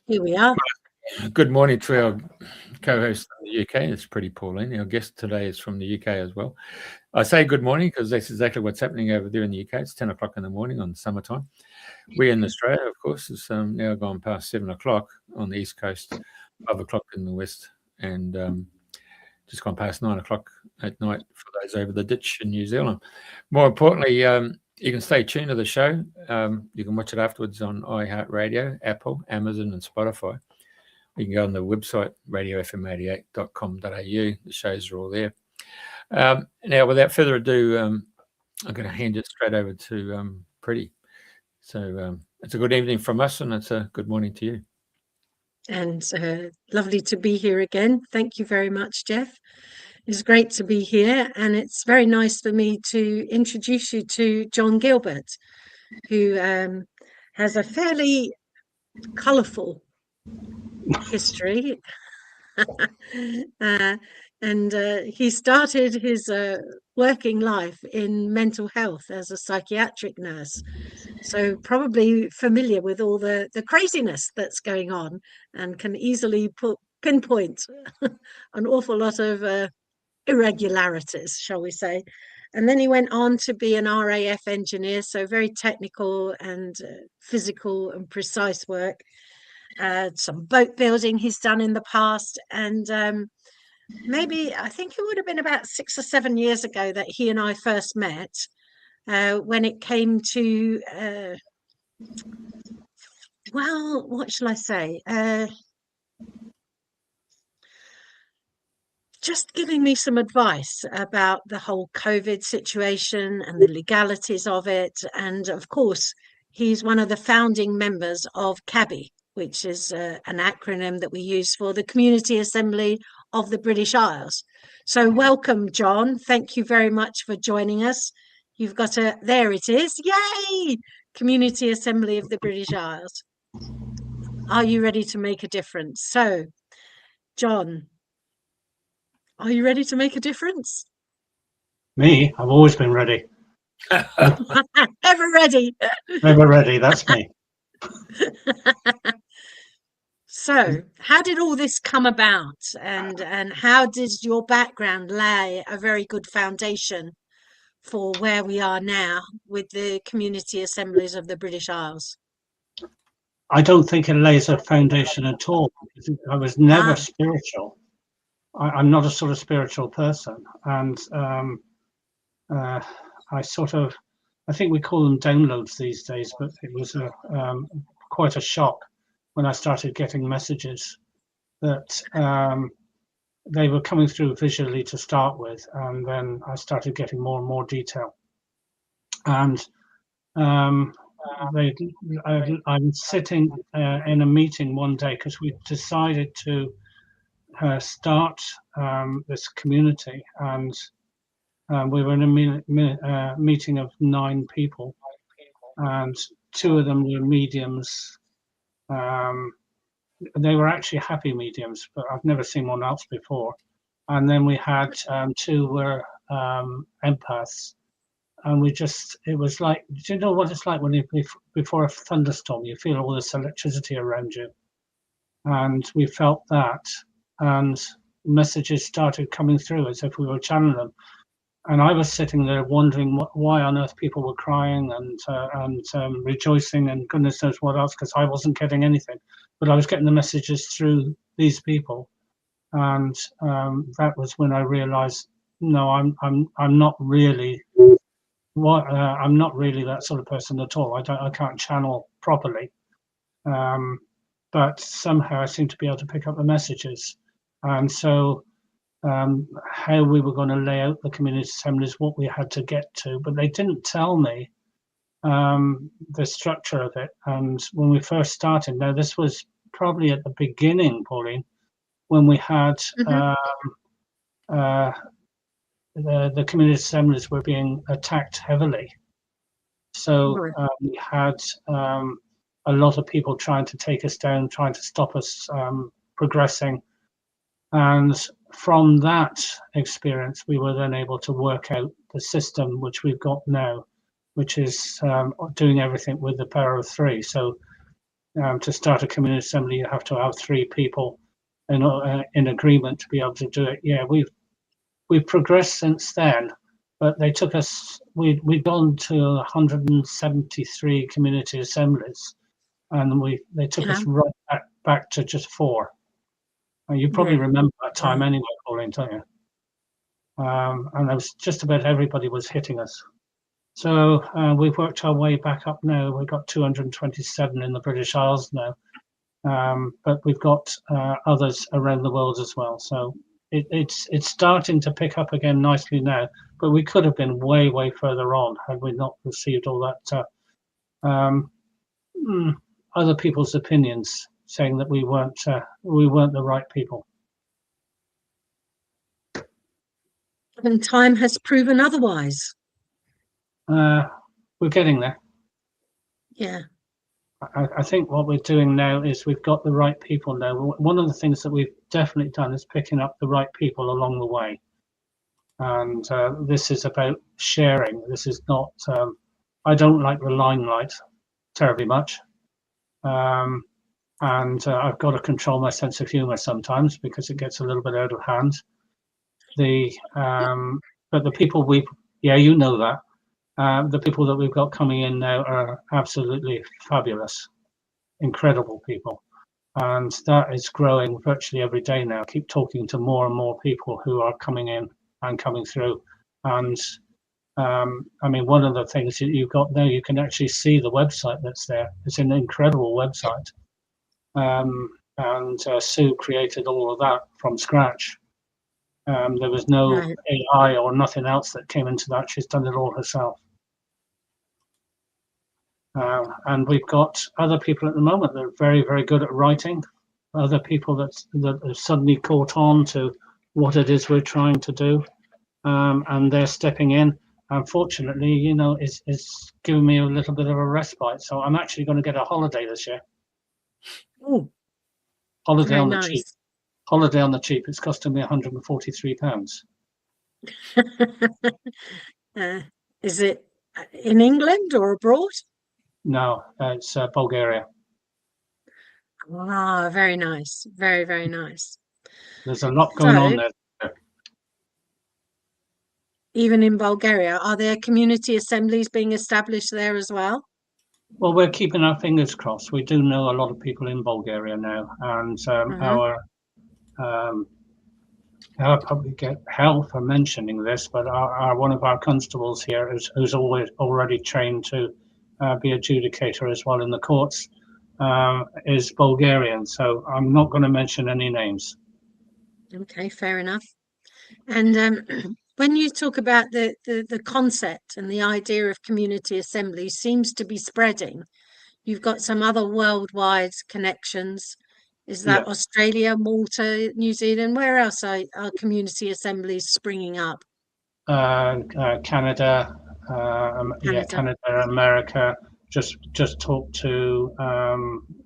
Here we are. Good morning to our co-host in the UK. It's Priti, Pauline. Our guest today is from the UK as well. I say good morning because that's exactly what's happening over there in the UK. It's 10 o'clock in the morning on summertime. We in Australia, of course, it's now gone past 7 o'clock on the East Coast, 5 o'clock in the West, and just gone past 9 o'clock at night for those over the ditch in New Zealand. More importantly, you can stay tuned to the show. You can watch it afterwards on iHeartRadio, Apple, Amazon, and Spotify. You can go on the website, radiofm88.com.au. The shows are all there. Now, without further ado, I'm going to hand it straight over to Priti. So it's a good evening from us, and it's a good morning to you. And lovely to be here again. Thank you very much, Jeff. It's great to be here, and it's very nice for me to introduce you to John Gilbert, who has a fairly colourful history. And he started his working life in mental health as a psychiatric nurse, so probably familiar with all the craziness that's going on and can easily pinpoint an awful lot of irregularities, shall we say. And then he went on to be an RAF engineer, so very technical and physical and precise work. Some boat building he's done in the past, and maybe I think it would have been about 6 or 7 years ago that he and I first met, when it came to well, what shall I say, just giving me some advice about the whole COVID situation and the legalities of it. And of course, he's one of the founding members of CABI, which is an acronym that we use for the Community Assembly of the British Isles. So welcome, John. Thank you very much for joining us. You've got there it is. Yay! Community Assembly of the British Isles. Are you ready to make a difference? So, John, are you ready to make a difference? Me? I've always been ready. Ever ready. Ever ready, that's me. So, how did all this come about, and how did your background lay a very good foundation for where we are now with the community assemblies of the British Isles? I don't think it lays a foundation at all. I was never spiritual. I'm not a sort of spiritual person, and I think we call them downloads these days, but it was quite a shock when I started getting messages that they were coming through visually to start with, and then I started getting more and more detail. And I was sitting in a meeting one day because we decided to start this community, and we were in a meeting of 9 people, and 2 of them were mediums. They were actually happy mediums, but I've never seen one else before. And then we had 2 were empaths, and it was like, do you know what it's like when before a thunderstorm, you feel all this electricity around you? And we felt that, and messages started coming through as if we were channeling them. And I was sitting there wondering why on earth people were crying and rejoicing and goodness knows what else, because I wasn't getting anything, but I was getting the messages through these people, and that was when I realised, no, I'm not really I'm not really that sort of person at all. I can't channel properly, but somehow I seem to be able to pick up the messages. And so how we were going to lay out the community assemblies, what we had to get to, but they didn't tell me the structure of it. And when we first started, now this was probably at the beginning, Pauline, when we had the community assemblies were being attacked heavily. So we had a lot of people trying to take us down, trying to stop us progressing. And from that experience, we were then able to work out the system which we've got now, which is doing everything with the power of 3. So to start a community assembly, you have to have 3 people in agreement to be able to do it. Yeah, we've progressed since then, but they took us. We'd gone to 173 community assemblies, and they took us right back to just 4. You probably remember that time anyway, Pauline, don't you? And it was just about everybody was hitting us. So we've worked our way back up now. We've got 227 in the British Isles now, but we've got others around the world as well. So it's starting to pick up again nicely now, but we could have been way further on had we not received all that other people's opinions saying that we weren't the right people. And time has proven otherwise. We're getting there. Yeah. I think what we're doing now is we've got the right people now. One of the things that we've definitely done is picking up the right people along the way. And this is about sharing. This is not, I don't like the limelight terribly much. And I've got to control my sense of humor sometimes because it gets a little bit out of hand. But the people you know that. The people that we've got coming in now are absolutely fabulous, incredible people. And that is growing virtually every day now. I keep talking to more and more people who are coming in and coming through. And I mean, one of the things that you've got now, you can actually see the website that's there. It's an incredible website. And Sue created all of that from scratch. There was no AI or nothing else that came into that. She's done it all herself. And we've got other people at the moment that are very, very good at writing. Other people that have suddenly caught on to what it is we're trying to do, and they're stepping in. Unfortunately, you know, it's giving me a little bit of a respite. So I'm actually going to get a holiday this year. Oh, holiday on the cheap. Holiday on the cheap. It's costing me £143. Is it in England or abroad? No, it's Bulgaria. Ah, very nice. Very, very nice. There's a lot going on there. Even in Bulgaria, are there community assemblies being established there as well? Well, we're keeping our fingers crossed. We do know a lot of people in Bulgaria now, and our public health are mentioning this, but one of our constables here who's already trained to be adjudicator as well in the courts is Bulgarian, so I'm not going to mention any names. Okay, fair enough. And when you talk about the concept and the idea of community assembly seems to be spreading, you've got some other worldwide connections. Is that Australia, Malta, New Zealand? Where else are community assemblies springing up? Canada, America. Just talked to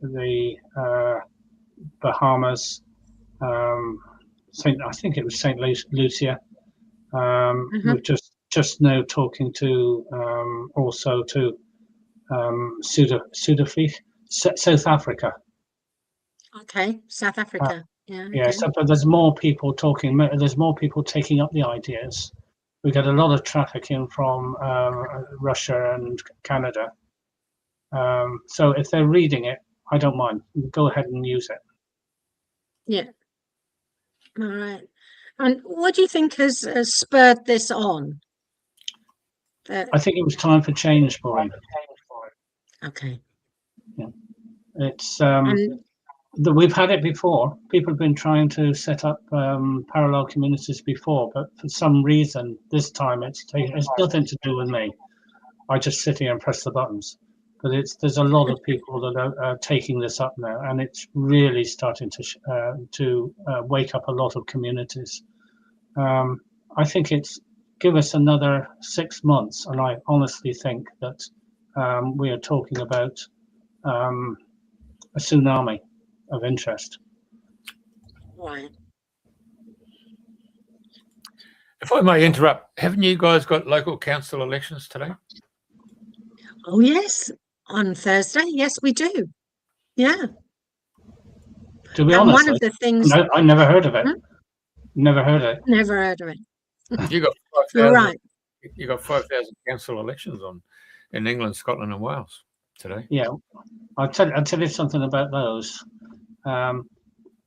the Bahamas. I think it was Saint Lucia. We're just now talking to also to Sudafik, South Africa. Okay, South Africa. Yeah. Yeah. So, but there's more people talking. There's more people taking up the ideas. We get a lot of traffic in from Russia and Canada. So if they're reading it, I don't mind. Go ahead and use it. Yeah. All right. And what do you think has spurred this on? I think it was time for change, Pauline. Okay. Yeah. It's we've had it before. People have been trying to set up parallel communities before, but for some reason this time it's nothing to do with me. I just sit here and press the buttons. But there's a lot of people that are taking this up now, and it's really starting to wake up a lot of communities. I think it's give us another 6 months, and I honestly think that we are talking about a tsunami of interest. Right. If I may interrupt, haven't you guys got local council elections today? Oh yes, on Thursday. Yes, we do. Yeah. To be And honest, one of the things, I never heard of it. Hmm? Never heard of it. Never heard of it. You got 5,000. You're right. You got 5,000 council elections on in England, Scotland, and Wales today. Yeah, I'll tell you something about those.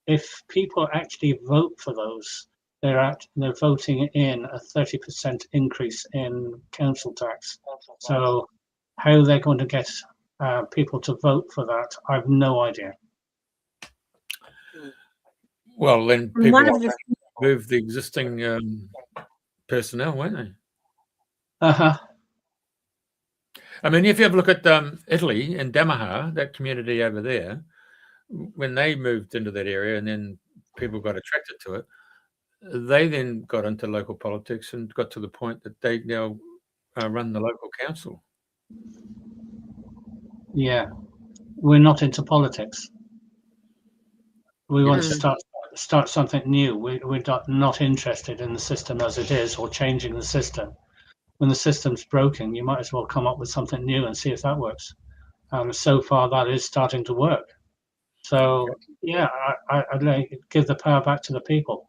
If people actually vote for those, they're voting in a 30% increase in council tax. So how they're going to get people to vote for that, I've no idea. Well, then And people one of the move the existing personnel, won't they? Uh-huh. I mean, if you have a look at Italy and Damaha, that community over there, when they moved into that area and then people got attracted to it, they then got into local politics and got to the point that they now run the local council. Yeah, we're not into politics. We want to start something new. We're not interested in the system as it is or changing the system. When the system's broken, you might as well come up with something new and see if that works. So far, that is starting to work. So, yeah, I'd like to give the power back to the people.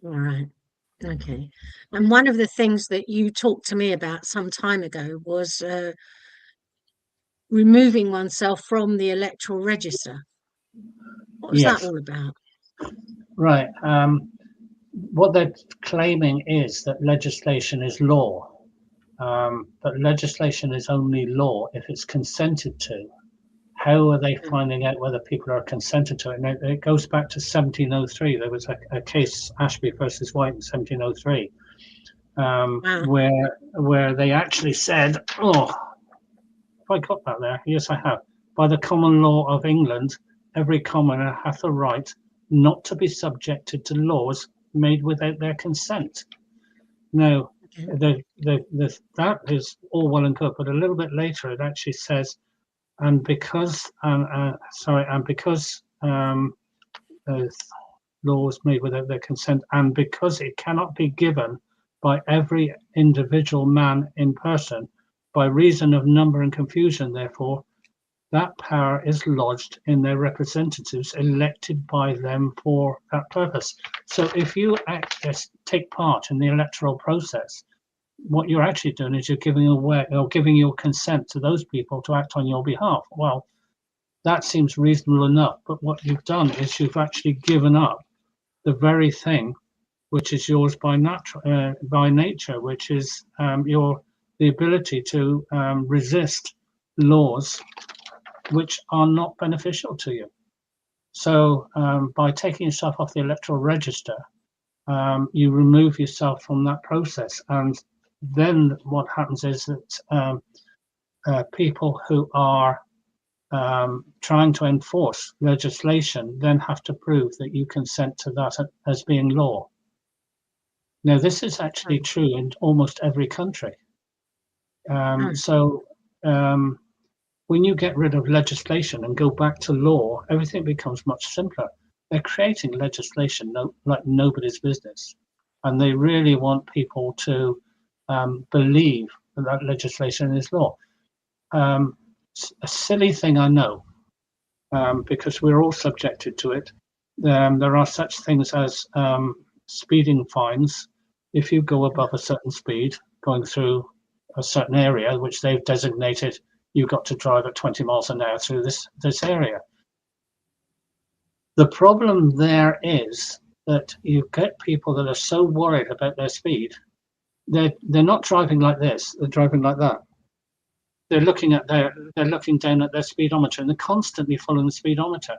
All right. Okay. And one of the things that you talked to me about some time ago was removing oneself from the electoral register. What was that all about? Right. What they're claiming is that legislation is law, but legislation is only law if it's consented to. How are they finding out whether people are consented to it? And it goes back to 1703. There was a case, Ashby versus White, in 1703, where they actually said, "Oh, have I got that there? Yes, I have. By the common law of England, every commoner hath a right not to be subjected to laws made without their consent." Now, that is all well and good, but a little bit later it actually says, and because laws made without their consent, and because it cannot be given by every individual man in person, by reason of number and confusion, therefore, that power is lodged in their representatives elected by them for that purpose. So if you take part in the electoral process, what you're actually doing is you're giving away or giving your consent to those people to act on your behalf. Well, that seems reasonable enough, but what you've done is you've actually given up the very thing which is yours by nature, which is the ability to resist laws which are not beneficial to you. So by taking yourself off the electoral register, you remove yourself from that process. And then what happens is that people who are trying to enforce legislation then have to prove that you consent to that as being law. Now, this is actually true in almost every country. So when you get rid of legislation and go back to law, everything becomes much simpler. They're creating legislation like nobody's business. And they really want people to believe that legislation is law. A silly thing, I know, because we're all subjected to it. There are such things as speeding fines. If you go above a certain speed, going through a certain area, which they've designated, you've got to drive at 20 miles an hour through this area. The problem there is that you get people that are so worried about their speed, they're not driving like this, they're driving like that. They're looking down at their speedometer, and they're constantly following the speedometer.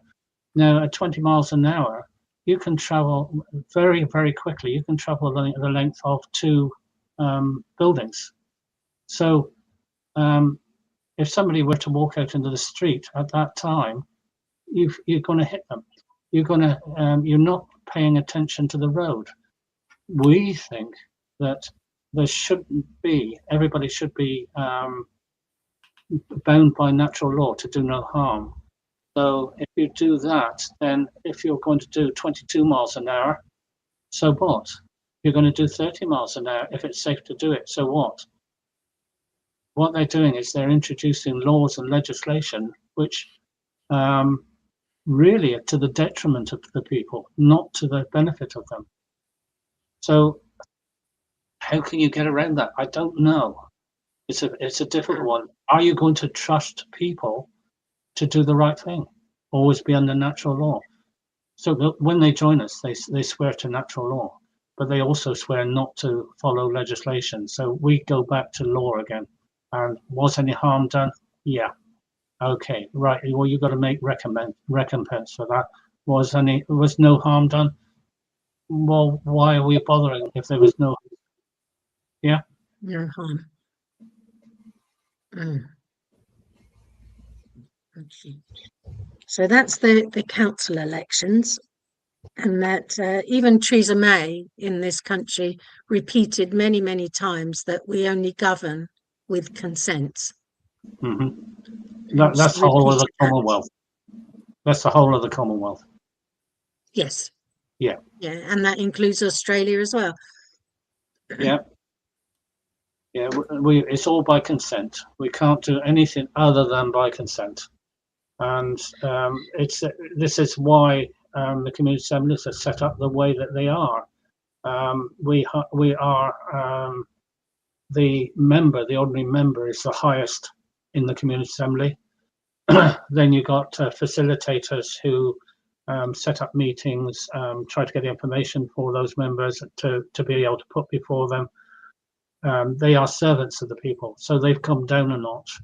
Now, at 20 miles an hour, you can travel very, very quickly. You can travel the length of 2 buildings. So if somebody were to walk out into the street at that time, you're going to hit them. You're not paying attention to the road. We think that there shouldn't be, everybody should be bound by natural law to do no harm. So if you do that, then if you're going to do 22 miles an hour, so what? You're going to do 30 miles an hour if it's safe to do it, so what? What they're doing is they're introducing laws and legislation which really to the detriment of the people, not to the benefit of them. So how can you get around that? I don't know. It's a difficult one. Are you going to trust people to do the right thing? Always be under natural law. So when they join us, they swear to natural law, but they also swear not to follow legislation. So we go back to law again. And was any harm done? Yeah. Okay, right. Well, you've got to make recompense for that. Was no harm done? Well, why are we bothering if there was no? Yeah. No harm. Okay. So that's the council elections, and that even Theresa May in this country repeated many, many times that we only govern with consent. That's the whole of the Commonwealth. That's the whole of the Commonwealth. Yes. Yeah. Yeah, and that includes Australia as well. Yeah. Yeah, it's all by consent. We can't do anything other than by consent. And this is why the community assemblies are set up the way that they are. We are the ordinary member is the highest in the community assembly. Then you got facilitators who set up meetings, try to get information for those members to be able to put before them. They are servants of the people, so they've come down a notch.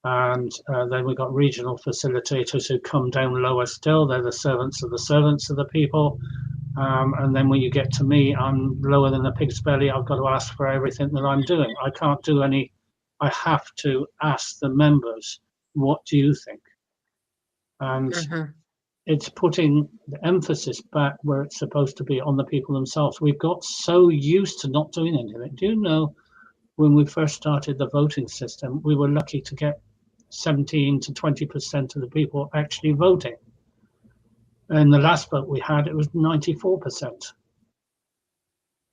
And then we've got regional facilitators who come down lower still. They're the servants of the people. And then when you get to me, I'm lower than a pig's belly. I've got to ask for everything that I'm doing. I can't do any. I have to ask the members, what do you think? And it's putting the emphasis back where it's supposed to be, on the people themselves. We've got so used to not doing anything. Do you know, when we first started the voting system, we were lucky to get 17 to 20% of the people actually voting. And the last vote we had, it was 94%.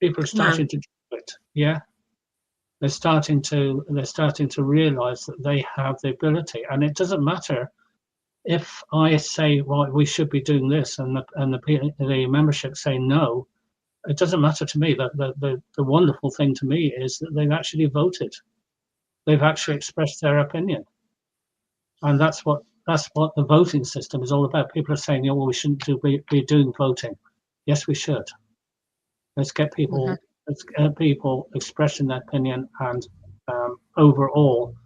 People are starting to do it. Yeah, they're starting to realize that they have the ability, and it doesn't matter if I say, well, we should be doing this, and the membership say no. It doesn't matter to me. The wonderful thing to me is that they've actually voted. They've actually expressed their opinion, and that's what the voting system is all about. People are saying, well, we shouldn't be doing voting. Yes, we should. Let's get people expressing their opinion and overall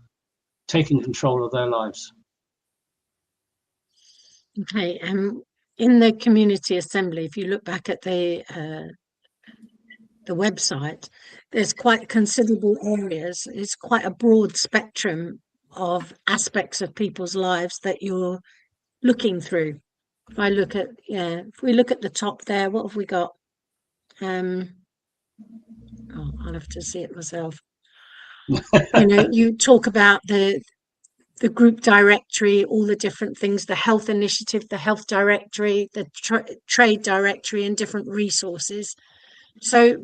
taking control of their lives. Okay, in the community assembly, if you look back at the website, there's quite considerable areas. It's quite a broad spectrum of aspects of people's lives that you're looking through. If we look at the top there, what have we got? I'll have to see it myself. You talk about the group directory, all the different things, the health initiative, the health directory, the trade directory, and different resources. So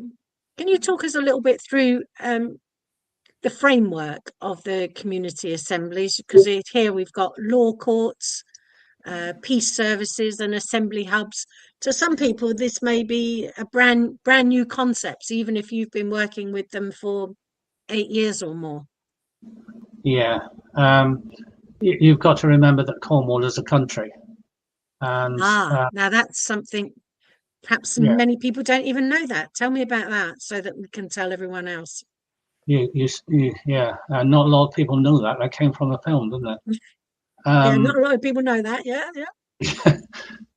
can you talk us a little bit through the framework of the community assemblies? Because here we've got law courts, peace services, and assembly hubs. To some people, this may be a brand new concepts, even if you've been working with them for 8 years or more. Yeah, you've got to remember that Cornwall is a country, and now that's something perhaps many people don't even know that. Tell me about that so that we can tell everyone else. Not a lot of people know that. That came from a film, didn't it? Not a lot of people know that. Yeah.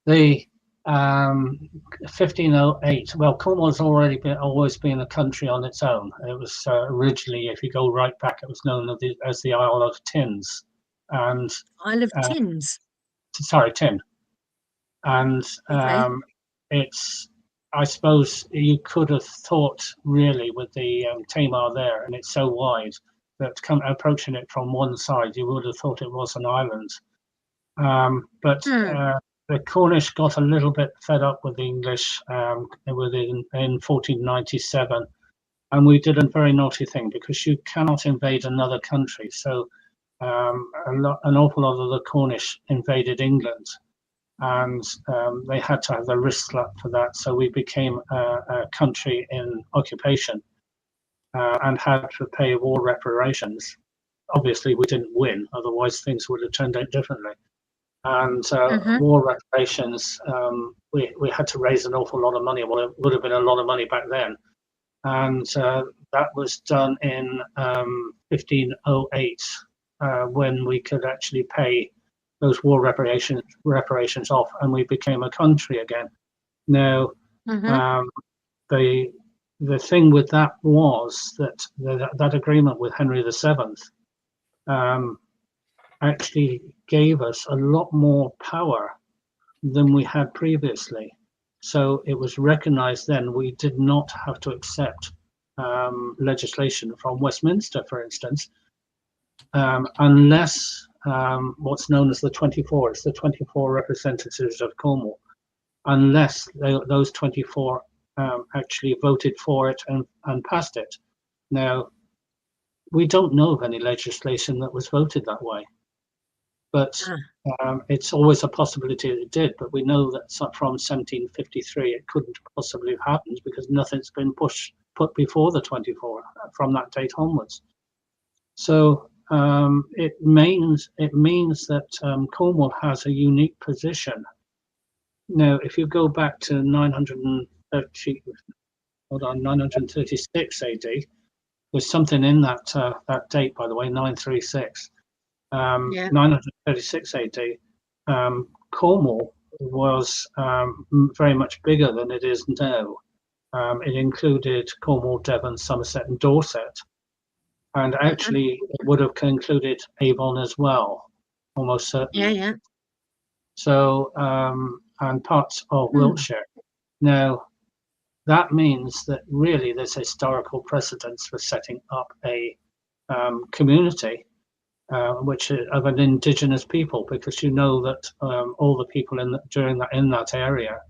The 1508. Well, Cornwall's always been a country on its own. It was originally, if you go right back, it was known as the Isle of Tins, and Isle of Tins. Sorry, Tin. And it's. I suppose you could have thought, really, with the Tamar there, and it's so wide that approaching it from one side, you would have thought it was an island. But the Cornish got a little bit fed up with the English in 1497, and we did a very naughty thing, because you cannot invade another country. So an awful lot of the Cornish invaded England, and they had to have their wrists slapped for that. So we became a country in occupation and had to pay war reparations. Obviously, we didn't win; otherwise, things would have turned out differently. And war reparations, we had to raise an awful lot of money. Well, it would have been a lot of money back then, and that was done in 1508 when we could actually pay those war reparations off, and we became a country again. Now, the thing with that was that that agreement with Henry VII actually gave us a lot more power than we had previously. So it was recognized then we did not have to accept legislation from Westminster, for instance, unless what's known as the 24, it's the 24 representatives of Cornwall, unless those 24 actually voted for it and passed it. Now, we don't know of any legislation that was voted that way, but it's always a possibility that it did. But we know that from 1753 it couldn't possibly have happened because nothing's been put before the 24 from that date onwards. So it means that Cornwall has a unique position. Now, if you go back to 936 AD, there's something in that date, by the way, 936. 936 AD, Cornwall was very much bigger than it is now. It included Cornwall, Devon, Somerset, and Dorset, and actually it would have included Avon as well, almost certainly. So, and parts of Wiltshire. Now, that means that really there's historical precedence for setting up a community which is of an indigenous people, because you know that all the people in that area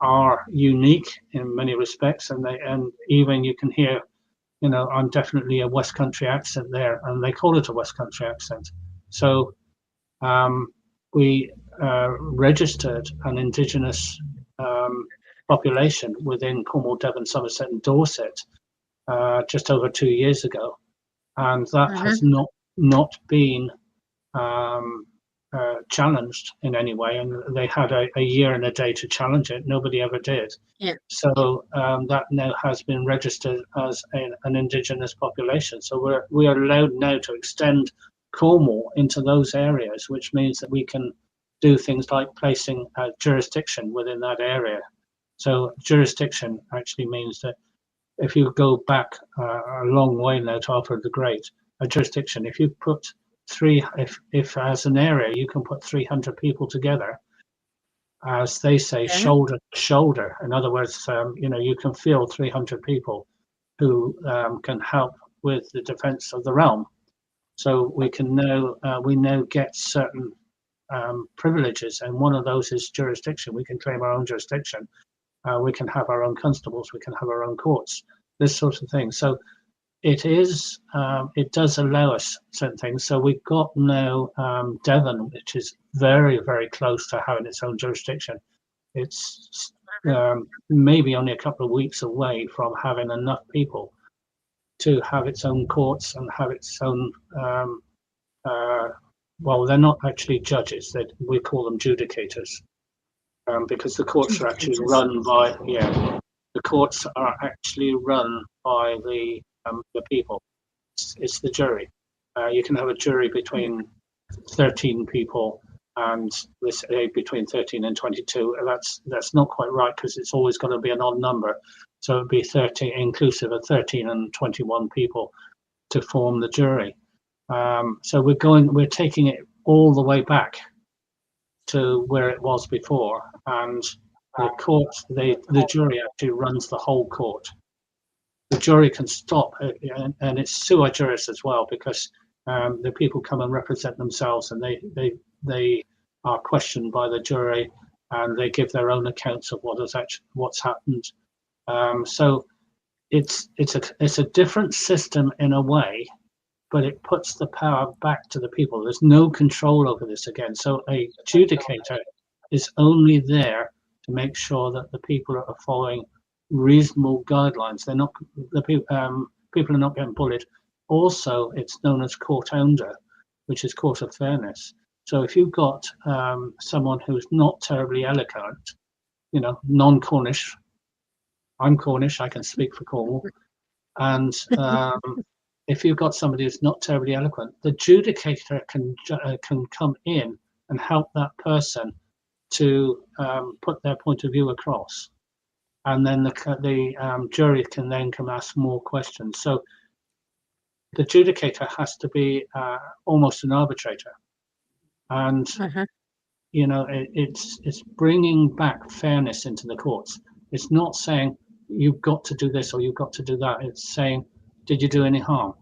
are unique in many respects, and even you can hear, I'm definitely a West Country accent there, and they call it a West Country accent. So we registered an indigenous population within Cornwall, Devon, Somerset, and Dorset just over 2 years ago, and that has not been challenged in any way, and they had a year and a day to challenge it. Nobody ever did. So that now has been registered as an indigenous population. So we are allowed now to extend Cornwall into those areas, which means that we can do things like placing a jurisdiction within that area. So jurisdiction actually means that if you go back a long way now to Alfred the Great, a jurisdiction, if you put if as an area you can put 300 people together, as they say, shoulder to shoulder. In other words, you can field 300 people who can help with the defense of the realm. So we now get certain privileges, and one of those is jurisdiction. We can claim our own jurisdiction. We can have our own constables. We can have our own courts. This sort of thing. So it does allow us certain things. So we've got now Devon, which is very, very close to having its own jurisdiction. It's maybe only a couple of weeks away from having enough people to have its own courts and have its own. Well, they're not actually judges. We call them judicators, because the courts are actually run by the courts are actually run by the people. It's the jury. You can have a jury between 13 people, and let's say between 13 and 22. That's not quite right, because it's always going to be an odd number. So it'd be 13, inclusive of 13 and 21 people to form the jury. So we're taking it all the way back to where it was before, and the court, the jury actually runs the whole court. The jury can stop, and it's sua juris as well, because the people come and represent themselves, and they are questioned by the jury, and they give their own accounts of what's happened. So it's a different system in a way, but it puts the power back to the people. There's no control over this again. So a adjudicator is only there to make sure that the people are following reasonable guidelines. They're not people are not getting bullied. Also, it's known as court under, which is court of fairness. So if you've got someone who's not terribly eloquent, non-Cornish, I'm Cornish, I can speak for Cornwall, and if you've got somebody who's not terribly eloquent, the adjudicator can come in and help that person to put their point of view across, and then the jury can then come ask more questions. So the adjudicator has to be almost an arbitrator, and it's bringing back fairness into the courts. It's not saying you've got to do this or you've got to do that. It's saying, did you do any harm?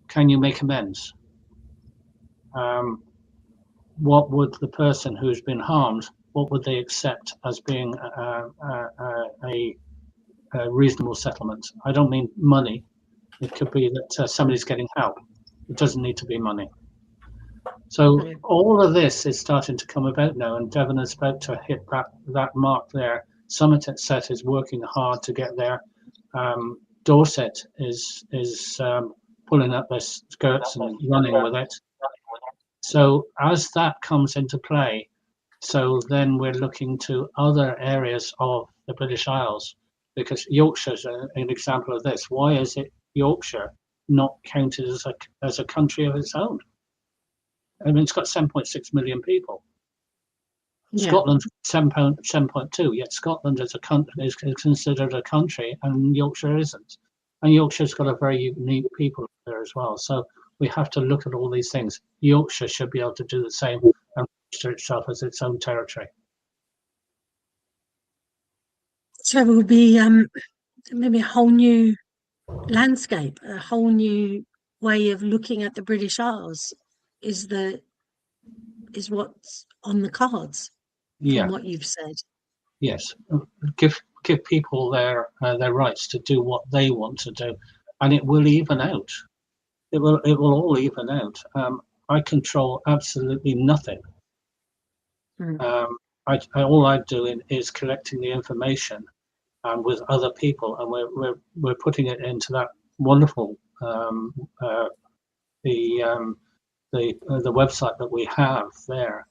Can you make amends? What would the person who's been harmed, what would they accept as being a reasonable settlement? I don't mean money. It could be that somebody's getting help. It doesn't need to be money. So all of this is starting to come about now, and Devon is about to hit that mark there. Somerset is working hard to get there. Dorset is pulling up their skirts and running with it. So as that comes into play, so then we're looking to other areas of the British Isles, because Yorkshire's an example of this. Why is it Yorkshire not counted as a country of its own? I mean, it's got 7.6 million people. Yeah. Scotland 7.2, yet Scotland as a country is considered a country, and Yorkshire isn't. And Yorkshire's got a very unique people there as well. So we have to look at all these things. Yorkshire should be able to do the same and register itself as its own territory. So it will be maybe a whole new landscape, a whole new way of looking at the British Isles is what's on the cards. From what you've said. Yes, give people their rights to do what they want to do, and it will even out. It will all even out. I control absolutely nothing. All I'm doing is collecting the information with other people, and we're putting it into that wonderful the website that we have there.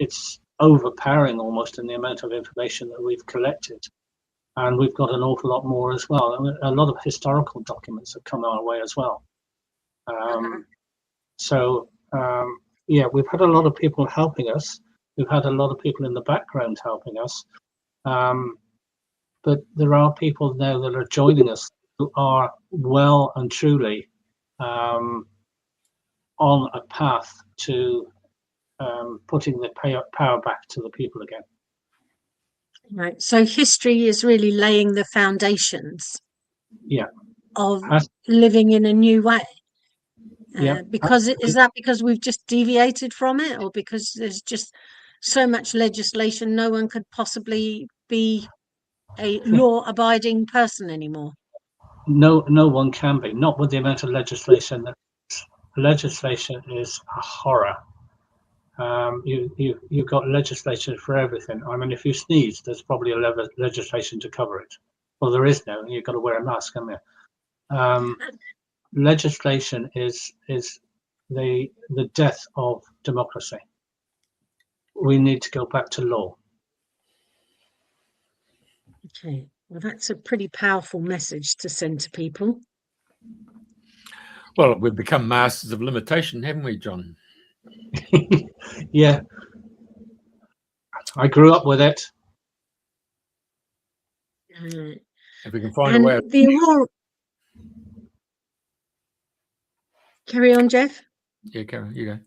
It's overpowering almost in the amount of information that we've collected, and we've got an awful lot more as well. And a lot of historical documents have come our way as well. We've had a lot of people helping us. We've had a lot of people in the background helping us, but there are people now that are joining us who are well and truly on a path to putting the power back to the people again. Right. So history is really laying the foundations of living in a new way. Because is that because we've just deviated from it, or because there's just so much legislation no one could possibly be a law-abiding person anymore? No one can be, not with the amount of legislation. Legislation is a horror. You've got legislation for everything. I mean, if you sneeze, there's probably a legislation to cover it. Well, there is now. You've got to wear a mask, haven't you? Legislation is the death of democracy. We need to go back to law. Okay, well, that's a pretty powerful message to send to people. Well, we've become masters of limitation, haven't we, John? Yeah, I grew up with it. If we can find a way. The Aurora. Carry on, Jeff. Yeah, carry on. You go.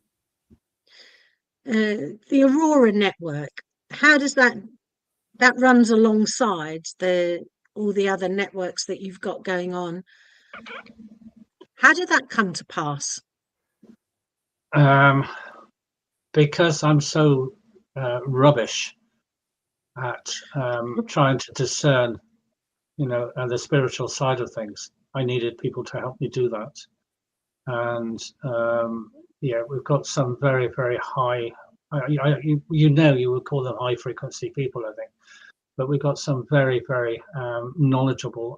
The Aurora Network. How does that runs alongside all the other networks that you've got going on? How did that come to pass? Because I'm so rubbish at trying to discern, the spiritual side of things. I needed people to help me do that. And yeah, we've got some very, very high, you would call them high frequency people, I think. But we've got some very, very knowledgeable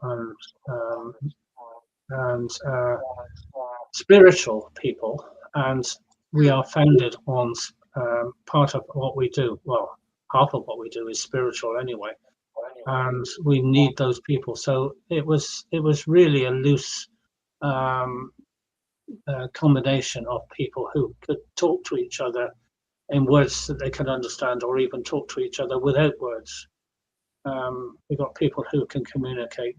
and spiritual people, and we are founded on part of what we do. Well, half of what we do is spiritual anyway, and we need those people. So it was really a loose combination of people who could talk to each other in words that they could understand, or even talk to each other without words. We've got people who can communicate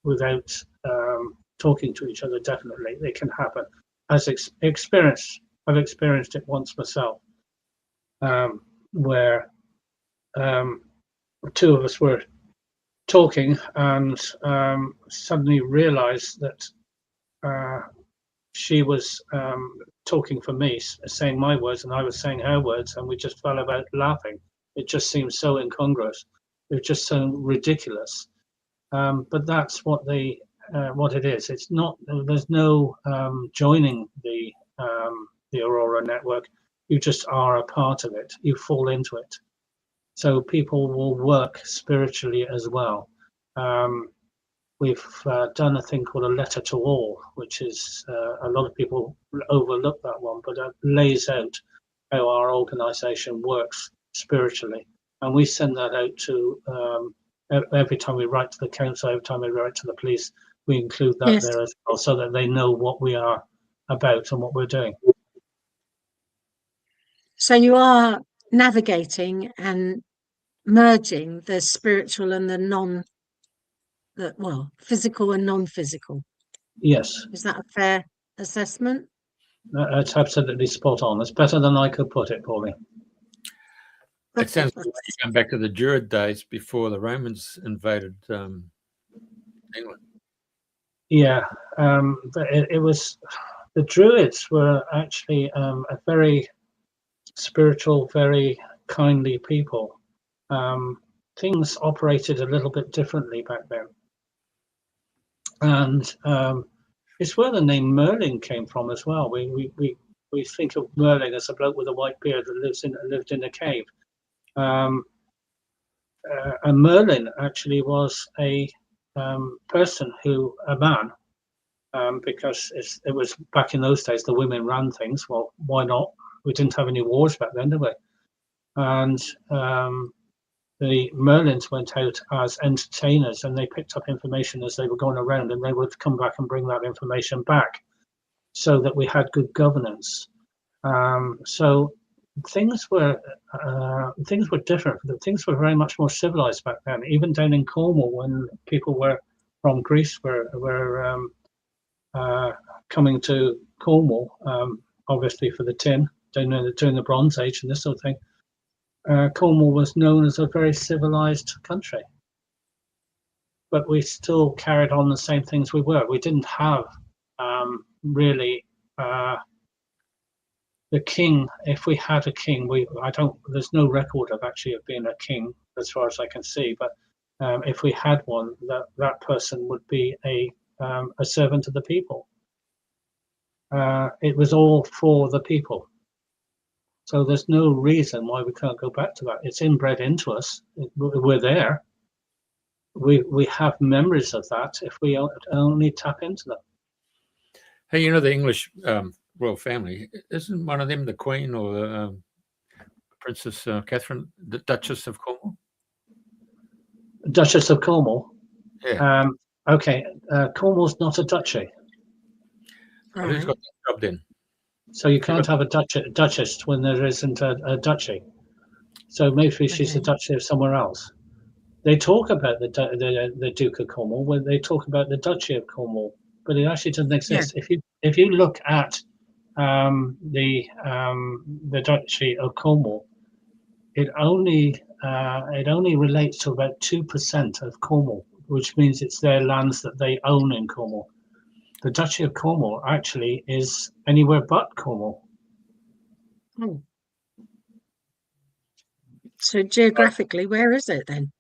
without talking to each other. Definitely, it can happen. I've experienced it once myself, where two of us were talking and suddenly realized that she was talking for me, saying my words, and I was saying her words, and we just fell about laughing. It just seemed so incongruous. It was just so ridiculous. But that's what it is. It's not. There's no joining the Aurora Network. You just are a part of it. You fall into it. So people will work spiritually as well. We've done a thing called a letter to all, which is a lot of people overlook that one, but it lays out how our organisation works spiritually, and we send that out to every time we write to the council, every time we write to the police, we include that Yes. there as well, so that they know what we are about and what we're doing. So you are navigating and merging the spiritual and the physical and non-physical. Yes, Is that a fair assessment? that's absolutely spot on. It's better than I could put it, Pauline. It sounds like you come back to the Druid days before the Romans invaded England. Yeah, it was, the Druids were actually a very spiritual, very kindly people. Things operated a little bit differently back then. And it's where the name Merlin came from as well. We think of Merlin as a bloke with a white beard that lived in a cave. And Merlin actually was a person a man, because it was back in those days, the women ran things. Well, why not? We didn't have any wars back then, did we? And the Merlins went out as entertainers, and they picked up information as they were going around, and they would come back and bring that information back, so that we had good governance. So things were different. Things were very much more civilized back then. Even down in Cornwall, when people were from Greece were coming to Cornwall, obviously for the tin, during the Bronze Age and this sort of thing. Cornwall was known as a very civilized country, but we still carried on the same things we were. We didn't have really the king. If we had a king, there's no record of being a king as far as I can see, but if we had one, that person would be a servant of the people. It was all for the people. So there's no reason why we can't go back to that. It's inbred into us. We're there. We have memories of that if we only tap into them. Hey, the English royal family, isn't one of them the Queen or the Princess Catherine, the Duchess of Cornwall? Duchess of Cornwall? Yeah. Okay, Cornwall's not a duchy. Well, who's got that job then? So you can't have a duchess when there isn't a duchy. So maybe she's a duchy of somewhere else. They talk about the Duke of Cornwall when they talk about the Duchy of Cornwall, but it actually doesn't exist. Yeah. If you look at the Duchy of Cornwall, it only relates to about 2% of Cornwall, which means it's their lands that they own in Cornwall. The Duchy of Cornwall actually is anywhere but Cornwall. Oh. So geographically, where is it then?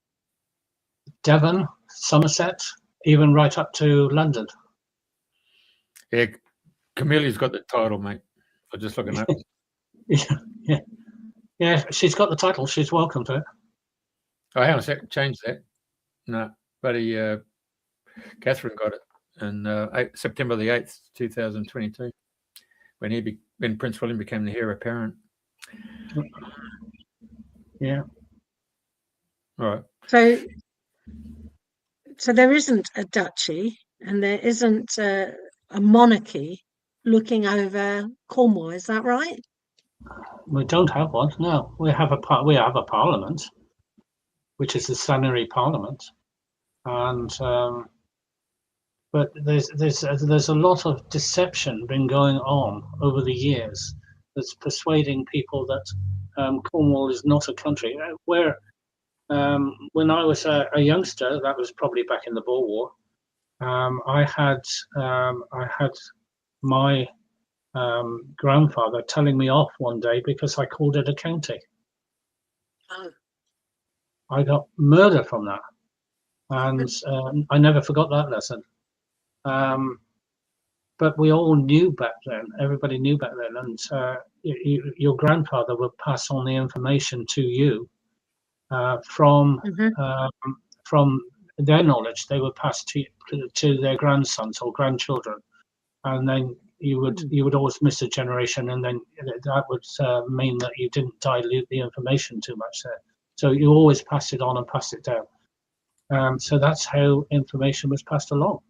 Devon, Somerset, even right up to London. Yeah, Camille's got the title, mate. I'm just looking up. Yeah, she's got the title. She's welcome to it. Oh, hang on a sec. Change that. No, buddy, Catherine got it on September the 8th, 2022, when Prince William became the heir apparent. Yeah. All right. So there isn't a duchy and there isn't a monarchy looking over Cornwall. Is that right? We don't have one. No, we have a parliament, which is the Sanary Parliament, and but there's a lot of deception been going on over the years that's persuading people that Cornwall is not a country. Where when I was a youngster, that was probably back in the Boer War, I had my grandfather telling me off one day because I called it a county. Oh. I got murder from that, and I never forgot that lesson. But we all knew back then. Everybody knew back then, and your grandfather would pass on the information to you from their knowledge. They would pass to their grandsons or grandchildren, and then you would always miss a generation, and then that would mean that you didn't dilute the information too much there. So you always pass it on and pass it down. So that's how information was passed along.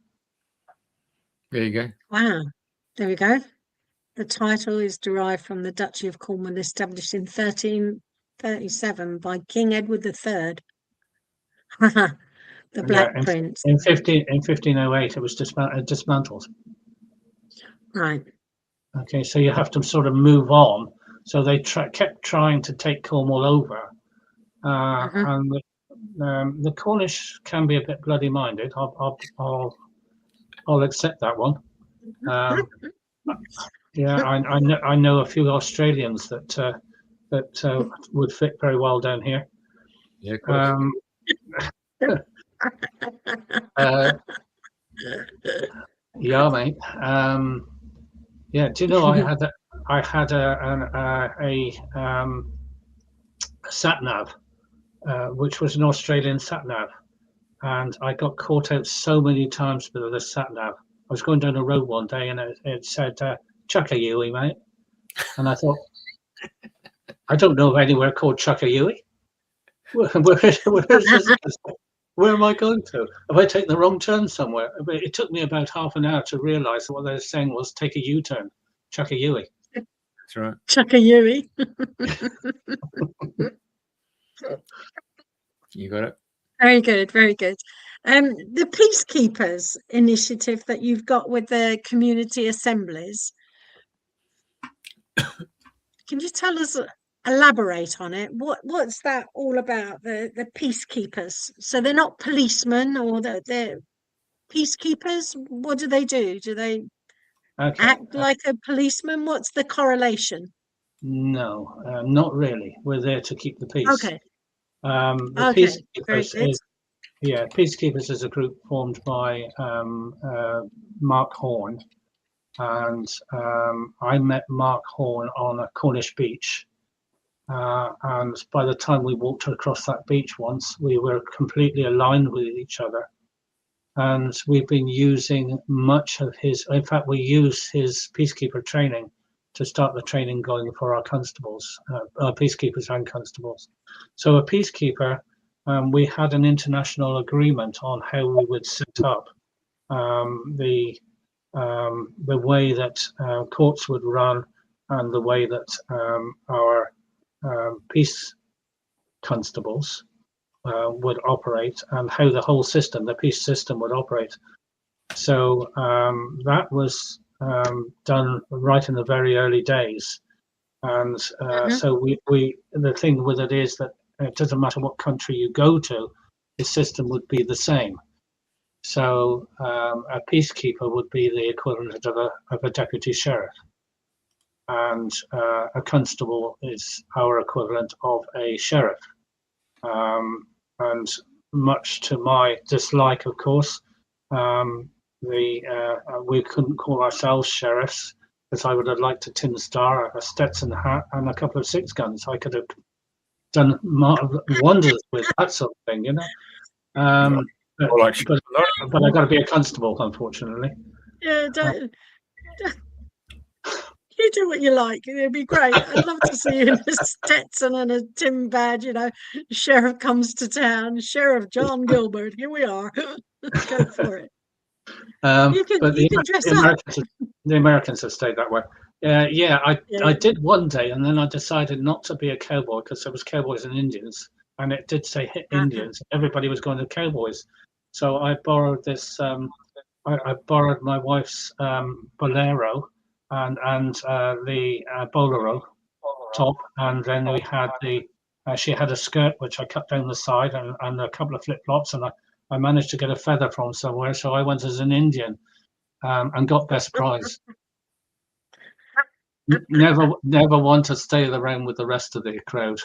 There you go. Wow. There we go. The title is derived from the Duchy of Cornwall, established in 1337 by King Edward III. The Black Prince. In 1508, it was dismantled. Right. Okay, so you have to sort of move on. So they kept trying to take Cornwall over, and the Cornish can be a bit bloody-minded. I'll accept that one. Yeah, I know a few Australians that would fit very well down here. Yeah, of course. Yeah, mate. Yeah, do you know I had a sat nav, which was an Australian sat nav, and I got caught out so many times with the sat nav. I was going down a road one day and it said Chuckayui, mate, and I thought, I don't know of anywhere called Chuckayui. Where am I going to? Have I taken the wrong turn somewhere? It took me about half an hour to realise that what they were saying was take a U-turn, Chuckayui. That's right. Chuckayui. You got it. Very good, very good. The Peacekeepers initiative that you've got with the community assemblies, can you tell us, elaborate on it? What's that all about, the Peacekeepers? So they're not policemen, or they're Peacekeepers? What do they do? Do they act like a policeman? What's the correlation? No, not really. We're there to keep the peace. Okay. Peacekeepers Peacekeepers is a group formed by Mark Horn, and I met Mark Horn on a Cornish beach, and by the time we walked across that beach once, we were completely aligned with each other, and we've been using much of his, in fact we use his peacekeeper training to start the training going for our constables, our peacekeepers and constables. So a peacekeeper, we had an international agreement on how we would set up the way that courts would run, and the way that our peace constables would operate, and how the whole system, the peace system, would operate. So that was done right in the very early days, and so we the thing with it is that it doesn't matter what country you go to, the system would be the same. So a peacekeeper would be the equivalent of a deputy sheriff, and a constable is our equivalent of a sheriff. And much to my dislike, of course, We couldn't call ourselves sheriffs, because I would have liked a tin star, a Stetson hat, and a couple of 6 guns. I could have done wonders with that sort of thing, you know. But I got to be a constable, unfortunately. Yeah, you do what you like. It'd be great. I'd love to see you in a Stetson and a tin badge. You know, sheriff comes to town. Sheriff John Gilbert. Here we are. Go for it. You can dress up. The Americans have stayed that way. I did one day, and then I decided not to be a cowboy because there was cowboys and Indians, and it did say Indians. Everybody was going to cowboys, so I borrowed this. I borrowed my wife's bolero and the bolero top, and then we had she had a skirt which I cut down the side and a couple of flip flops, and I managed to get a feather from somewhere, so I went as an Indian and got best prize. Never want to stay around with the rest of the crowd.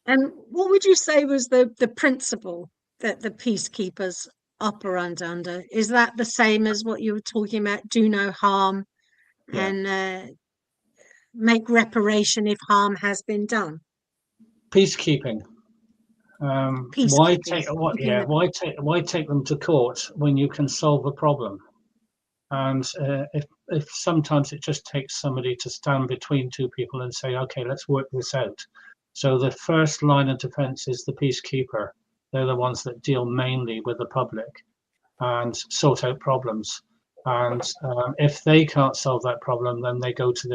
And what would you say was the principle that the peacekeepers operate under? Is that the same as what you were talking about? Do no harm, and make reparation if harm has been done. Peacekeeping. Why take them to court when you can solve a problem? And if sometimes it just takes somebody to stand between two people and say, okay, let's work this out. So the first line of defense is the peacekeeper. They're the ones that deal mainly with the public and sort out problems. And if they can't solve that problem, then they go to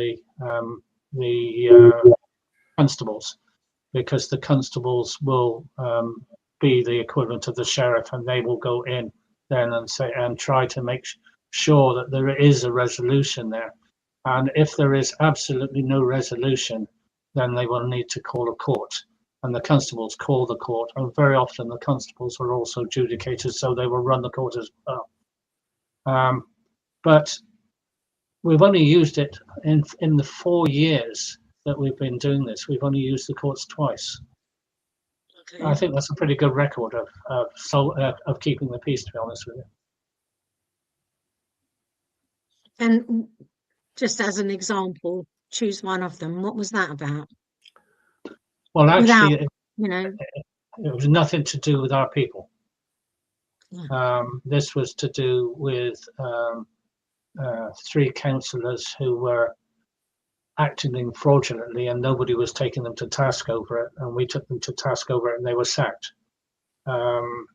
the constables, because the constables will be the equivalent of the sheriff, and they will go in then and try to make sure that there is a resolution there. And if there is absolutely no resolution, then they will need to call a court, and the constables call the court. And very often the constables are also adjudicators, so they will run the court as well. But we've only used it in the 4 years that we've been doing this. We've only used the courts twice. Okay. I think that's a pretty good record of keeping the peace, to be honest with you. And just as an example, choose one of them. What was that about? Well, actually, it was nothing to do with our people. Yeah. This was to do with 3 councillors who were acting fraudulently, and nobody was taking them to task over it, and we took them to task over it, and they were sacked. There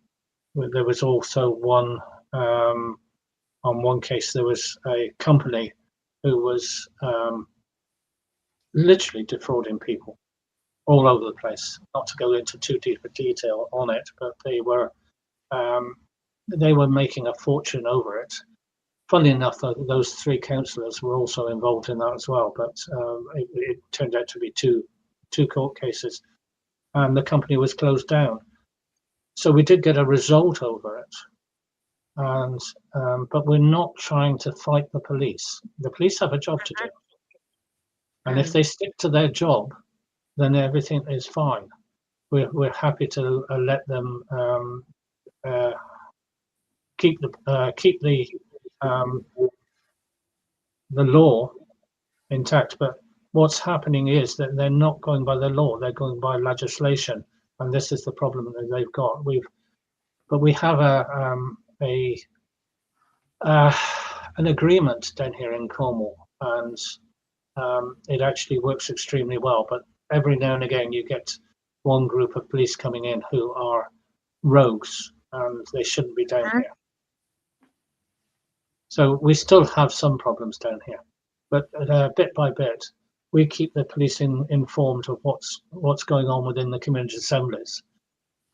was also one, on one case, there was a company who was literally defrauding people all over the place. Not to go into too deep a detail on it, but they were making a fortune over it. Funnily enough, those 3 councillors were also involved in that as well, but it turned out to be two court cases, and the company was closed down. So we did get a result over it, and but we're not trying to fight the police. The police have a job to do, and if they stick to their job, then everything is fine. We're happy to let them keep the law intact. But what's happening is that they're not going by the law; they're going by legislation, and this is the problem that they've got. We have an agreement down here in Cornwall, and it actually works extremely well. But every now and again, you get one group of police coming in who are rogues, and they shouldn't be down here. So we still have some problems down here, but bit by bit, we keep the police informed of what's going on within the community assemblies,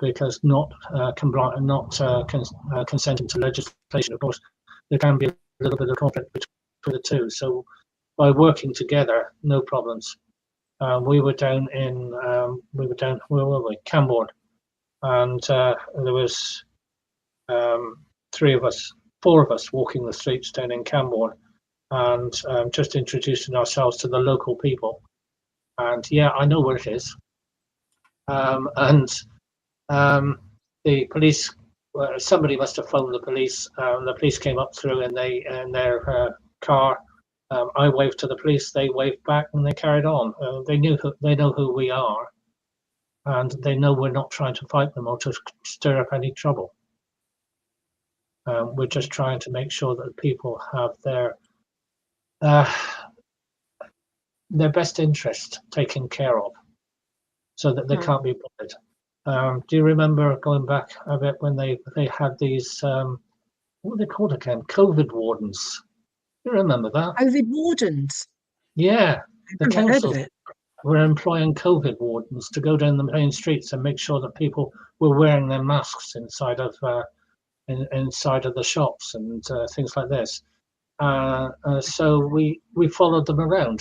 because not consenting to legislation, of course, there can be a little bit of conflict between the two. So by working together, no problems. We were down in where were we? Cambourne, and there was 4 of us walking the streets down in Cambourne, and just introducing ourselves to the local people. And yeah, I know where it is. And the police, somebody must have phoned the police. The police came up through in their car. I waved to the police. They waved back, and they carried on. They know who we are, and they know we're not trying to fight them or to stir up any trouble. We're just trying to make sure that people have their best interest taken care of, so that they can't be bothered. Do you remember going back a bit when they had these what were they called again? COVID wardens. You remember that? COVID wardens. Yeah, the I've never heard of councils it. were employing COVID wardens to go down the main streets and make sure that people were wearing their masks inside of the shops and things like this. So we followed them around,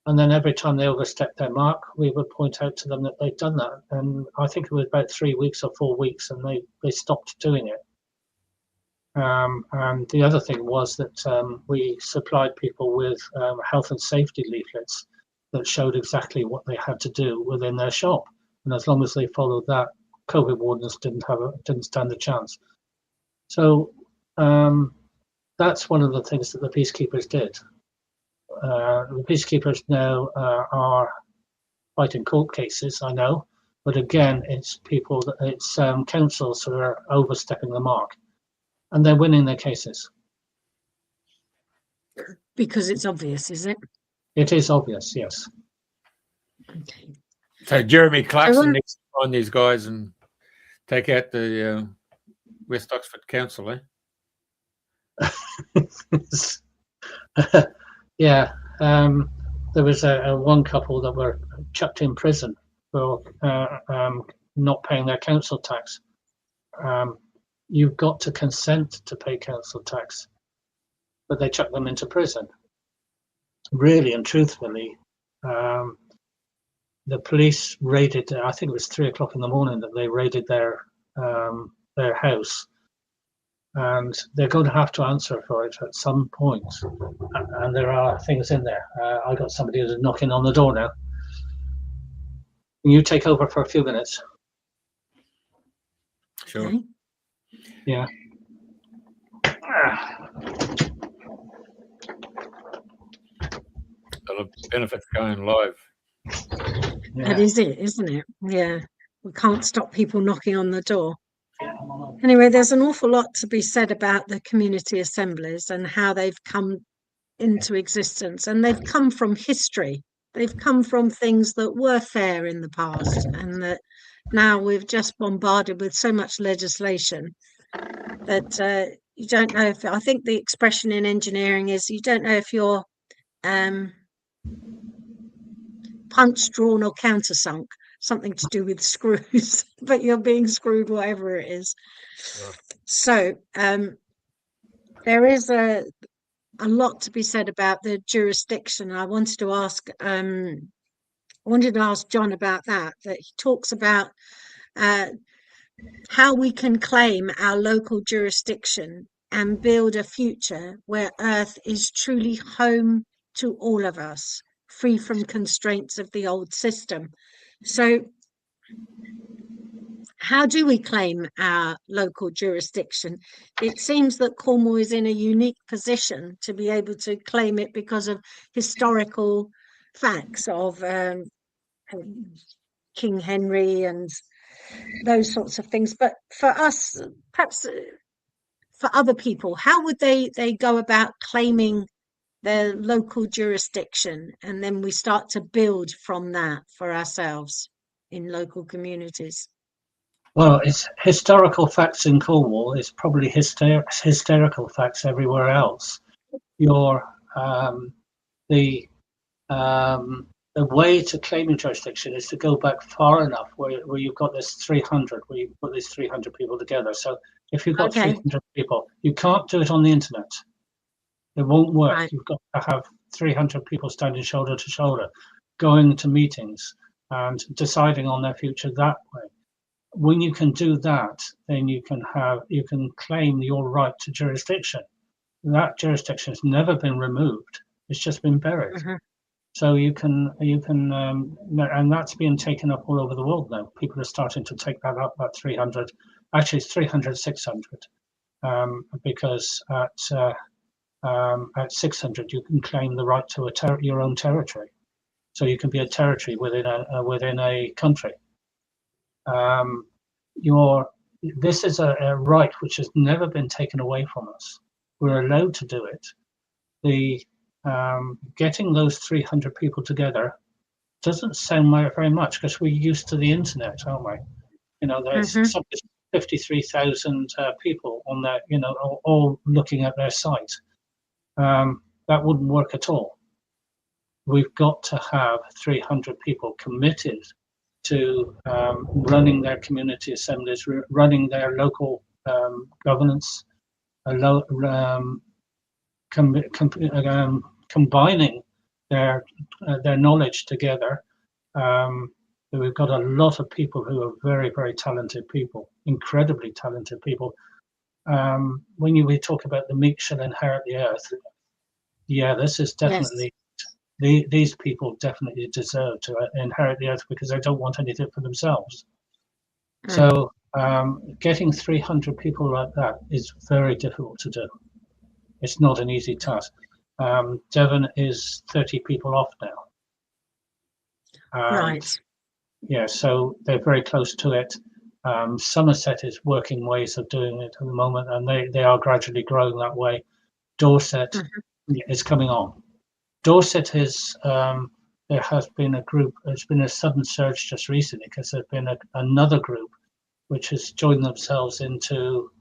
and then every time they overstepped their mark, we would point out to them that they'd done that. And I think it was about 3 weeks or 4 weeks, and they stopped doing it. And the other thing was that we supplied people with health and safety leaflets that showed exactly what they had to do within their shop. And as long as they followed that, COVID wardens didn't stand a chance. So that's one of the things that the peacekeepers did. The peacekeepers now are fighting court cases, I know, but again, it's councils who are overstepping the mark, and they're winning their cases. Because it's obvious, is it? It is obvious, yes. Okay. So Jeremy Clarkson needs to find these guys and take out the West Oxford Council, eh? Yeah, there was one couple that were chucked in prison for not paying their council tax. You've got to consent to pay council tax, but they chucked them into prison. Really and truthfully, the police raided. I think it was 3 o'clock in the morning that they raided their house. And they're going to have to answer for it at some point. And there are things in there. I got somebody who's knocking on the door now. Can you take over for a few minutes? Sure. Okay. Yeah. The benefits going live. Yeah. That is it, isn't it? Yeah. We can't stop people knocking on the door. Anyway, there's an awful lot to be said about the community assemblies and how they've come into existence. And they've come from history. They've come from things that were fair in the past, and that now we've just bombarded with so much legislation that you don't know if, I think the expression in engineering is, you don't know if you're punch, drawn or countersunk. Something to do with screws, but you're being screwed whatever it is. Yeah. So there is a lot to be said about the jurisdiction. I wanted to ask John about that he talks about how we can claim our local jurisdiction and build a future where Earth is truly home to all of us, free from constraints of the old system. So how do we claim our local jurisdiction? It seems that Cornwall is in a unique position to be able to claim it because of historical facts of King Henry and those sorts of things. But for us, perhaps for other people, how would they go about claiming their local jurisdiction, and then we start to build from that for ourselves in local communities? Well, it's historical facts in Cornwall. It's probably hysterical facts everywhere else. The way to claim your jurisdiction is to go back far enough where you've got this 300, where you put these 300 people together. So if you've got 300 people, you can't do it on the internet. It won't work. Right. You've got to have 300 people standing shoulder to shoulder, going to meetings and deciding on their future that way. When you can do that, then you can claim your right to jurisdiction. That jurisdiction has never been removed. It's just been buried. Mm-hmm. So you can, and that's being taken up all over the world now. People are starting to take that up at 300. Actually, it's 300, 600, because at 600 you can claim the right to your own territory. So you can be a territory within a country. This is a right which has never been taken away from us. We're allowed to do it. The getting those 300 people together doesn't sound very much, because we're used to the internet, aren't we? There's 53,000 people on there, all looking at their site. That wouldn't work at all. We've got to have 300 people committed to running their community assemblies, running their local governance, combining their knowledge together. We've got a lot of people who are very, very talented people, incredibly talented people. When we talk about the meek shall inherit the earth, this is definitely, these people definitely deserve to inherit the earth, because they don't want anything for themselves. So getting 300 people like that is very difficult to do. It's not an easy task. Devon is 30 people off now. Right. Yeah, so they're very close to it. Somerset is working ways of doing it at the moment, and they are gradually growing that way. Dorset is coming on. Dorset is, there has been a group, there's been a sudden surge just recently, because there's been another group which has joined themselves into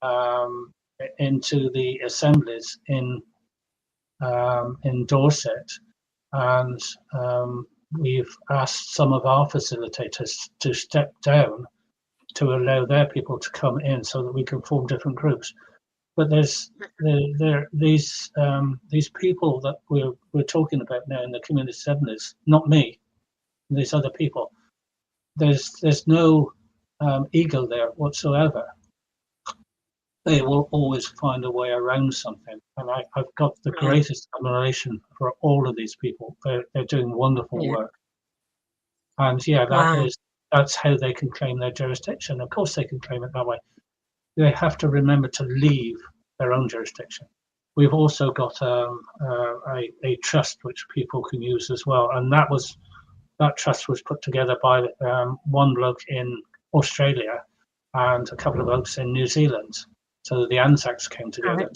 the assemblies in Dorset, and we've asked some of our facilitators to step down to allow their people to come in, so that we can form different groups. But there's these people that we're talking about now in the community assemblies, not me, these other people. There's no ego there whatsoever. They will always find a way around something, and I've got the greatest admiration for all of these people. They're doing wonderful work, and that's how they can claim their jurisdiction. Of course, they can claim it that way. They have to remember to leave their own jurisdiction. We've also got a trust which people can use as well, and that trust was put together by one bloke in Australia and a couple of blokes in New Zealand. So the Anzacs came together,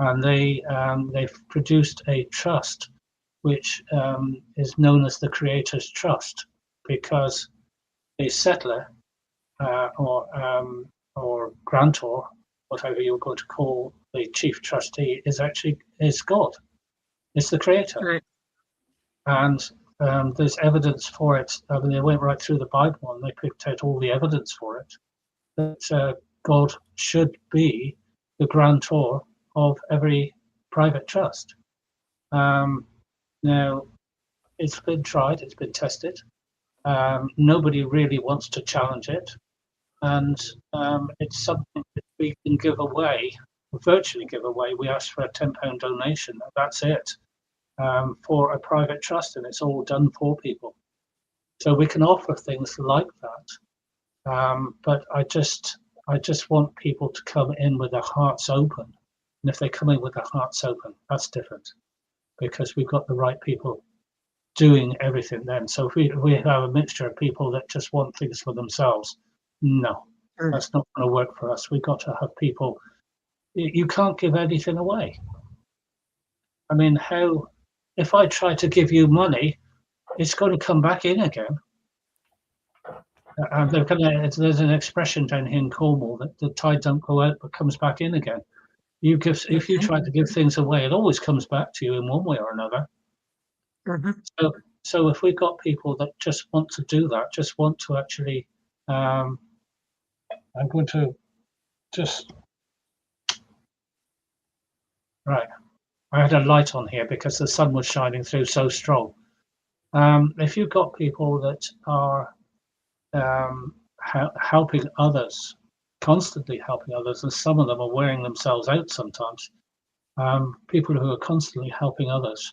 and they've produced a trust which is known as the Creator's Trust, because a settler or grantor, whatever you're going to call the chief trustee, is God. It's the Creator. Right. And there's evidence for it. I mean, they went right through the Bible and they picked out all the evidence for it, that God should be the grantor of every private trust. Now, it's been tried, it's been tested. Nobody really wants to challenge it. And it's something that we can give away, virtually give away. We ask for a £10 donation, that's it, for a private trust, and it's all done for people. So we can offer things like that. But I just want people to come in with their hearts open. And if they come in with their hearts open, that's different, because we've got the right people doing everything then. So if we have a mixture of people that just want things for themselves, no, that's not going to work for us. We've got to have people. You can't give anything away. I mean, if I try to give you money, it's going to come back in again. There's an expression down here in Cornwall that the tide don't go out but comes back in again. If you try to give things away, it always comes back to you in one way or another. So if we've got people that just want to do that, just want to actually, I'm going to just, right. I had a light on here because the sun was shining through so strong. If you've got people that are helping others, constantly helping others, and some of them are wearing themselves out sometimes, people who are constantly helping others,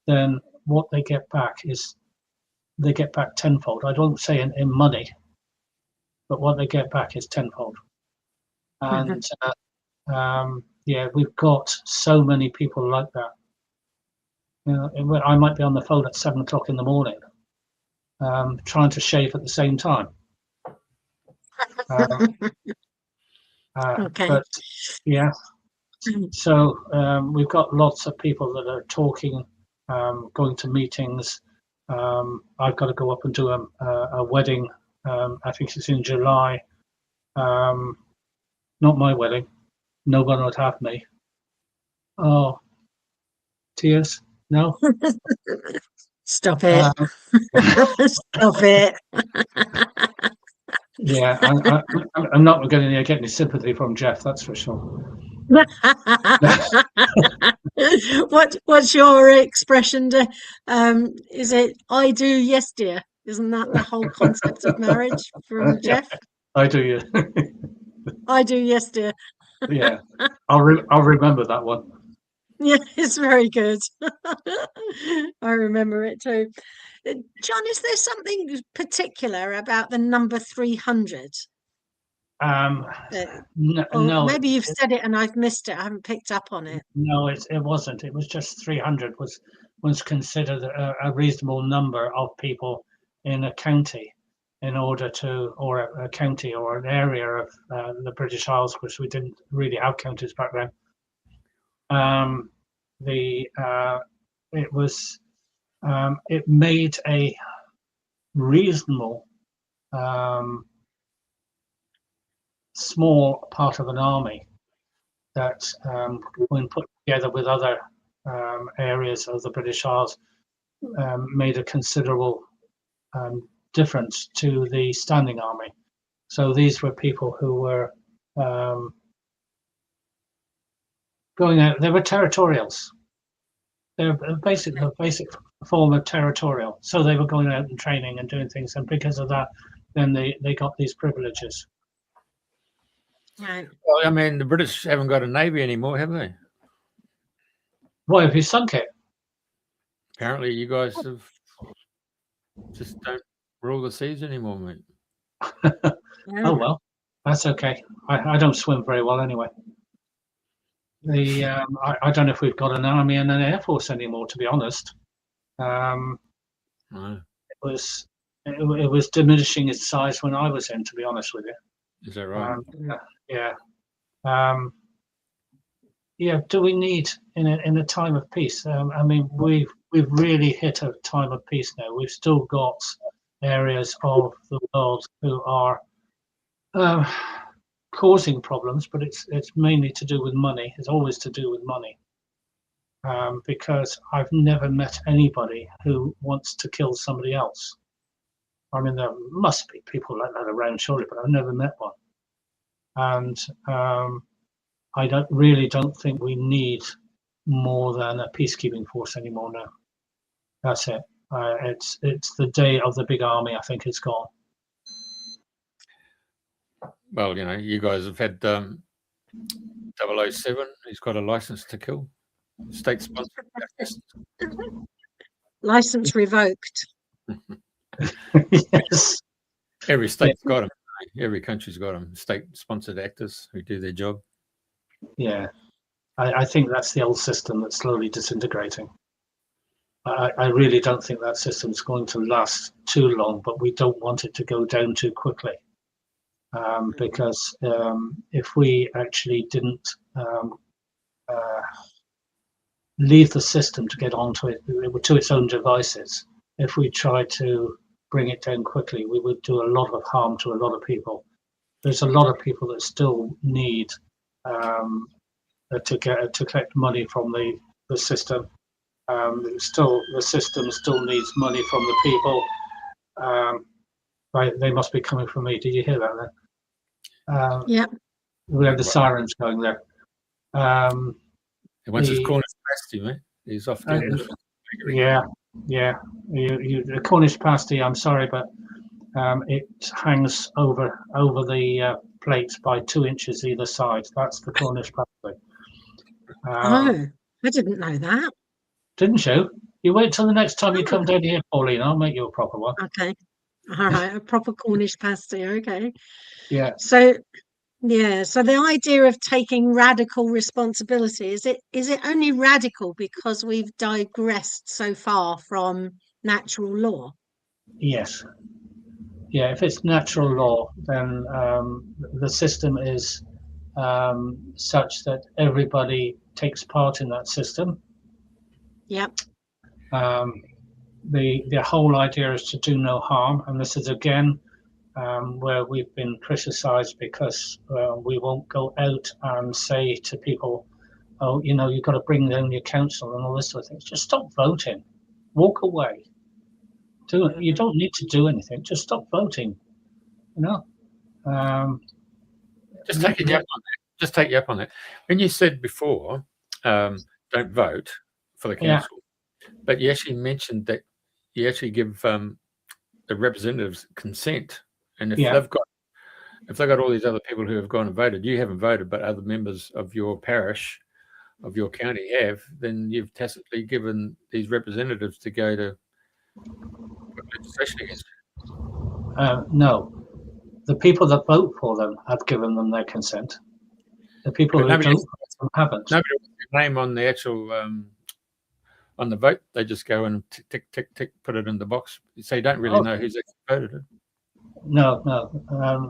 then what they get back is they get back tenfold. I don't say in money, but what they get back is tenfold. And yeah, we've got so many people like that. You know, I might be on the phone at 7 o'clock in the morning, trying to shave at the same time. Okay. But yeah, so we've got lots of people that are talking, going to meetings. I've got to go up and do a wedding. I think it's in July. Not my wedding. No one would have me. Oh, tears? No. Stop it. Stop it. Yeah, I'm not going to get any sympathy from Jeff, that's for sure. What's your expression? Is it "I do, yes, dear"? Isn't that the whole concept of marriage from Jeff? I do, yeah. I do, yes, dear. Yeah, I'll remember that one. Yeah, it's very good. I remember it too. John, is there something particular about the number 300? No, maybe you've said it and I've missed it. I haven't picked up on it. No, it wasn't. It was just 300 was considered a reasonable number of people in a county, in order to, or a county or an area of the British Isles, which we didn't really have counties back then. It made a reasonable small part of an army that, when put together with other areas of the British Isles, made a considerable difference to the standing army. So these were people who were going out. They were territorials. They're a basic form of territorial. So they were going out and training and doing things, and because of that, then they got these privileges. Right. Well, I mean, the British haven't got a navy anymore, have they? Why have you sunk it? Apparently, you guys have just don't rule the seas anymore, mate. Oh well, that's okay. I don't swim very well anyway. I don't know if we've got an army and an air force anymore, to be honest. No. It was diminishing its size when I was in, to be honest with you. Is that right? Yeah. Yeah. Do we need in a time of peace? I mean, we've really hit a time of peace now. We've still got areas of the world who are causing problems, but it's mainly to do with money. It's always to do with money. Because I've never met anybody who wants to kill somebody else. I mean, there must be people like that around, surely, but I've never met one. And I don't think we need more than a peacekeeping force anymore now. That's it. It's the day of the big army. I think it's gone. Well, you know, you guys have had 007. He's got a license to kill. State sponsored. License revoked. Yes. Every state's got them. Every country's got them. State-sponsored actors who do their job. Yeah, I think that's the old system that's slowly disintegrating. I really don't think that system's going to last too long, but we don't want it to go down too quickly. Because if we actually didn't leave the system to get onto it to its own devices, if we tried to bring it down quickly, we would do a lot of harm to a lot of people. There's a lot of people that still need to collect money from the system. The system still needs money from the people. They must be coming from me. Did you hear that then? Yeah. We have the sirens going there. Once his Cornish pasty, mate, he's off doing this. Yeah. The Cornish pasty, I'm sorry, but it hangs over the plates by 2 inches either side. That's the Cornish pasty. I didn't know that. Didn't you? You wait till the next time you come down here, Pauline. I'll make you a proper one. Okay. All right. A proper Cornish pasty. Okay. Yeah. So, yeah. So the idea of taking radical responsibility, is it only radical because we've digressed so far from natural law? Yes. Yeah. If it's natural law, then the system is such that everybody takes part in that system. Yep. The whole idea is to do no harm, and this is again where we've been criticised because we won't go out and say to people, "Oh, you've got to bring down your council and all this sort of things." Just stop voting, walk away. You don't need to do anything. Just stop voting. Just take you up on that. Just take you up on that. When you said before, don't vote for the council, but you actually mentioned that you actually give the representatives consent, and if they've got all these other people who have gone and voted, you haven't voted, but other members of your parish, of your county have, then you've tacitly given these representatives to go to legislation against it. No. The people that vote for them have given them their consent. The people who don't vote for them haven't. Nobody wants their name on the actual on the vote. They just go and tick, tick, tick, put it in the box. So you don't really know who's actually voted it. No.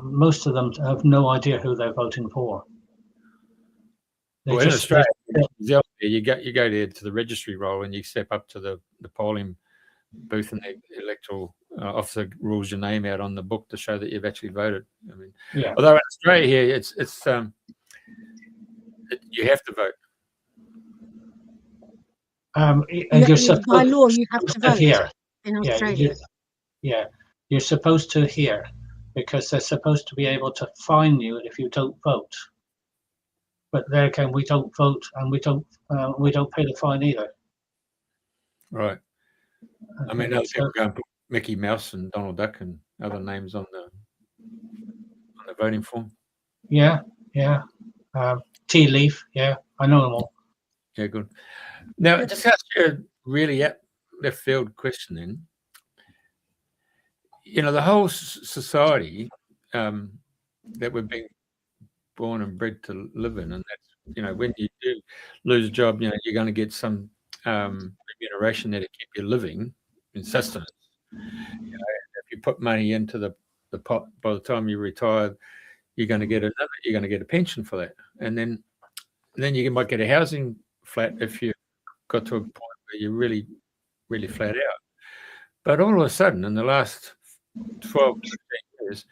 Most of them have no idea who they're voting for. Well, in Australia, you go there to the registry roll and you step up to the polling booth, and the electoral officer rules your name out on the book to show that you've actually voted. I mean, although in Australia here, it's you have to vote. By law, you have to vote here in Australia. You're supposed to here because they're supposed to be able to fine you if you don't vote. But there again, we don't vote, and we don't pay the fine either. Right. I mean, other people go and put Mickey Mouse and Donald Duck and other names on the voting form. Yeah. Tea Leaf. Yeah, I know them all. Yeah, good. Now, just ask you a really left field question then. The whole society that we've been born and bred to live in, and that's, when you do lose a job, you're going to get some remuneration there to keep you living in sustenance. If you put money into the pot, by the time you retire, you're going to get a pension for that, and then you might get a housing flat if you got to a point where you're really, really flat out. But all of a sudden, in the last 12 to 15 years,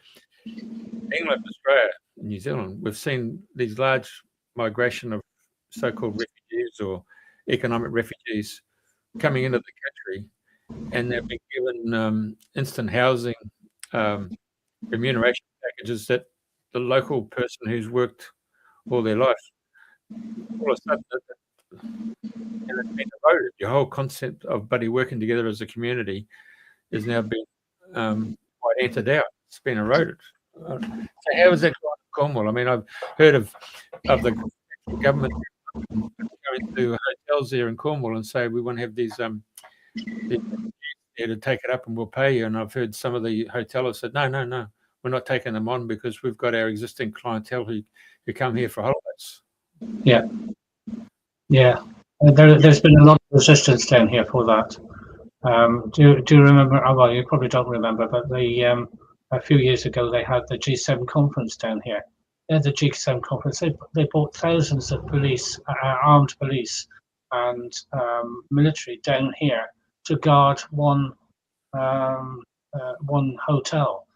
England, Australia, and New Zealand, we've seen these large migration of so-called refugees or economic refugees coming into the country, and they've been given instant housing remuneration packages that the local person who's worked all their life, all of a sudden, and it's been eroded. Your whole concept of buddy working together as a community is now being quite entered out. It's been eroded. So how is that going in Cornwall? I mean, I've heard of the government going to hotels there in Cornwall and say we want to have these there to take it up and we'll pay you. And I've heard some of the hoteliers said, no, we're not taking them on because we've got our existing clientele who come here for holidays. Yeah. There's been a lot of resistance down here for that. Do you remember? Oh, well, you probably don't remember, but a few years ago they had the G7 conference down here. The G7 conference. They brought thousands of police, armed police, and military down here to guard one hotel.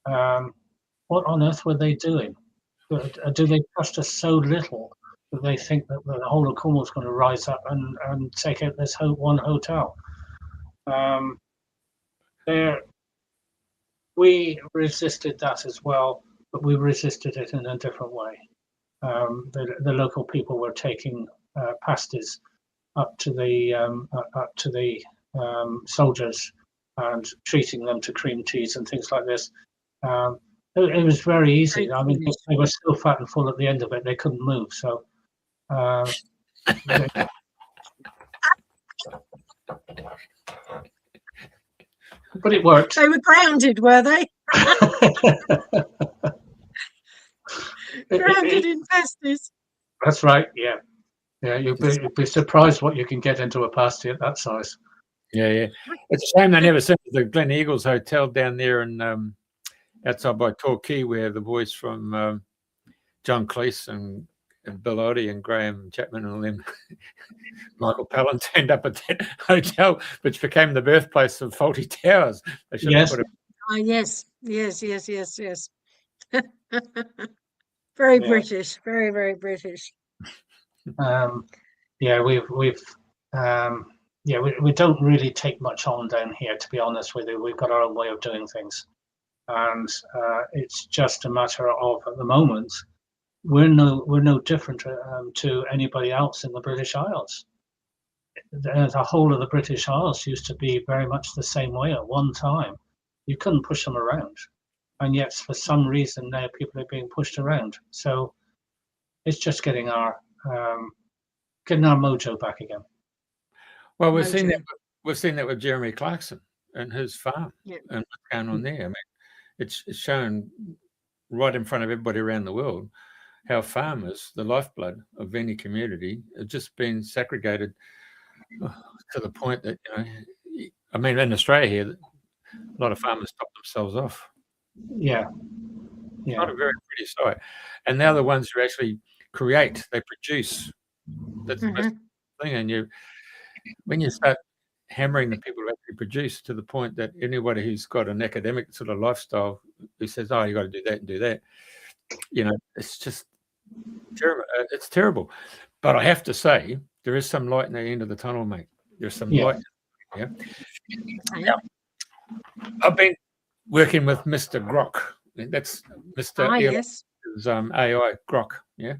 What on earth were they doing? Do they trust us so little that they think that the whole of Cornwall is going to rise up and take out this one hotel? We resisted that as well, but we resisted it in a different way. The local people were taking pasties up to the soldiers and treating them to cream teas and things like this. It was very easy. I mean, they were still fat and full at the end of it. They couldn't move. So but it worked. They were grounded, were they? Grounded in pasties. That's right. Yeah, yeah. You'd be surprised what you can get into a pasty at that size. Yeah. It's a shame they never sent the Glen Eagles Hotel down there in outside by Torquay, where the boys from John Cleese and Bill Oddie and Graham Chapman and all them, Michael Palin turned up at that hotel, which became the birthplace of Faulty Towers. They should have put it. Oh, yes. Very British, very, very British. Yeah, we don't really take much on down here, to be honest with you. We've got our own way of doing things, and it's just a matter of, at the moment, we're no different to anybody else in the British Isles. The whole of the British Isles used to be very much the same way at one time. You couldn't push them around, and yet for some reason now people are being pushed around. So it's just getting our mojo back again. Well, we've seen that with Jeremy Clarkson and his farm and what's going on there. I mean, it's shown right in front of everybody around the world how farmers, the lifeblood of any community, have just been segregated to the point that, I mean, in Australia here, a lot of farmers top themselves off. Yeah. It's not a very pretty sight. And now the ones who actually create, they produce. That's the best thing. And when you start hammering the people who actually produce to the point that anybody who's got an academic sort of lifestyle who says, oh, you got to do that and do that, it's just terrible. It's terrible. But I have to say, there is some light in the end of the tunnel, mate. There's some light. Yeah. Now, I've been working with Mr. Grok. That's Mr. AI Grok. Yeah.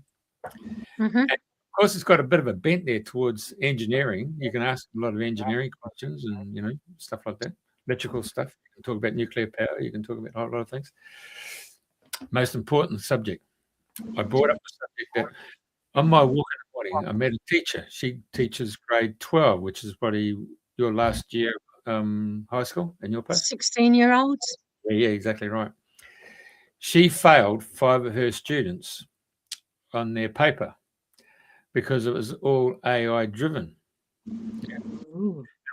Mm-hmm. And of course, it's got a bit of a bent there towards engineering. You can ask a lot of engineering questions and stuff like that, electrical stuff. You can talk about nuclear power. You can talk about a lot of things. Most important subject. I brought up the subject that on my walk in the morning, I met a teacher. She teaches grade 12, which is probably your last year high school in your place. 16-year-olds. Yeah, exactly right. She failed 5 of her students on their paper because it was all AI driven. Yeah.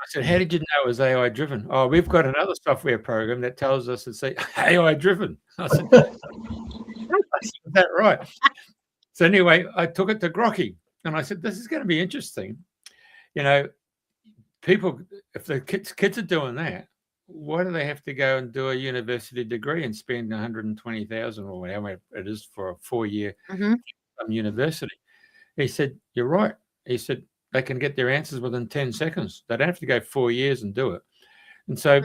I said, how did you know it was AI driven? Oh, we've got another software program that tells us it's AI driven. I said, is that right? So anyway, I took it to Grocky and I said, this is going to be interesting. People, if the kids are doing that, why do they have to go and do a university degree and spend 120,000 or whatever it is for a 4-year university? He said, you're right. He said, they can get their answers within 10 seconds. They don't have to go 4 years and do it. And so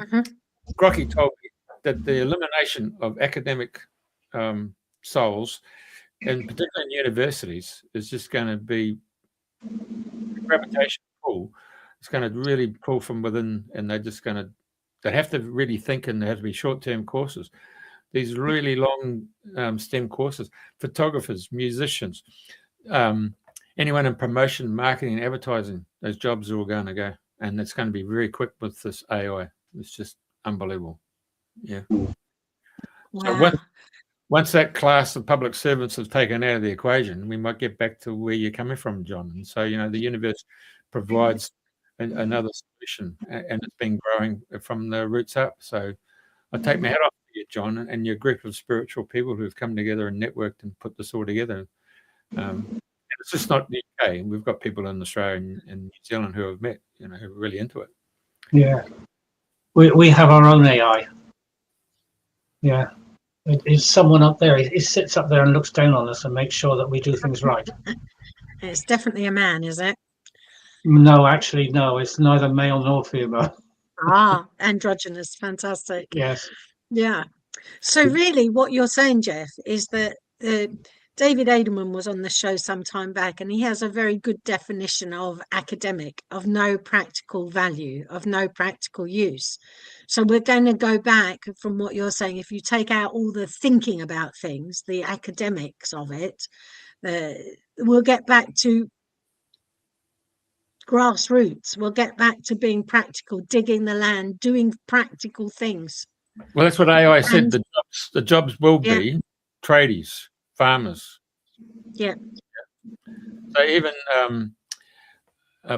Grocky told me that the elimination of academic souls, and particularly in universities, is just going to be a gravitation pull. It's going to really pull from within, and they're just going to, they have to really think, and they have to be short-term courses. These really long STEM courses, photographers, musicians, anyone in promotion, marketing, and advertising, those jobs are all going to go. And it's going to be very quick with this AI. It's just unbelievable. Yeah. Wow. So once that class of public servants is taken out of the equation, we might get back to where you're coming from, John. And so, the universe provides another solution, and it's been growing from the roots up. So I take my hat off to you, John, and your group of spiritual people who've come together and networked and put this all together. It's just not the UK. We've got people in Australia and New Zealand who have met, who are really into it. Yeah. We have our own AI. Yeah. It's someone up there. He sits up there and looks down on us and makes sure that we do things right. It's definitely a man, is it? No, actually, no. It's neither male nor female. Androgynous. Fantastic. Yes. Yeah. So really what you're saying, Jeff, is that David Edelman was on the show some time back, and he has a very good definition of academic, of no practical value, of no practical use. So we're going to go back from what you're saying. If you take out all the thinking about things, the academics of it, we'll get back to grassroots. We'll get back to being practical, digging the land, doing practical things. Well, that's what AI said. And The jobs will yeah, be tradies, farmers. yeah, So even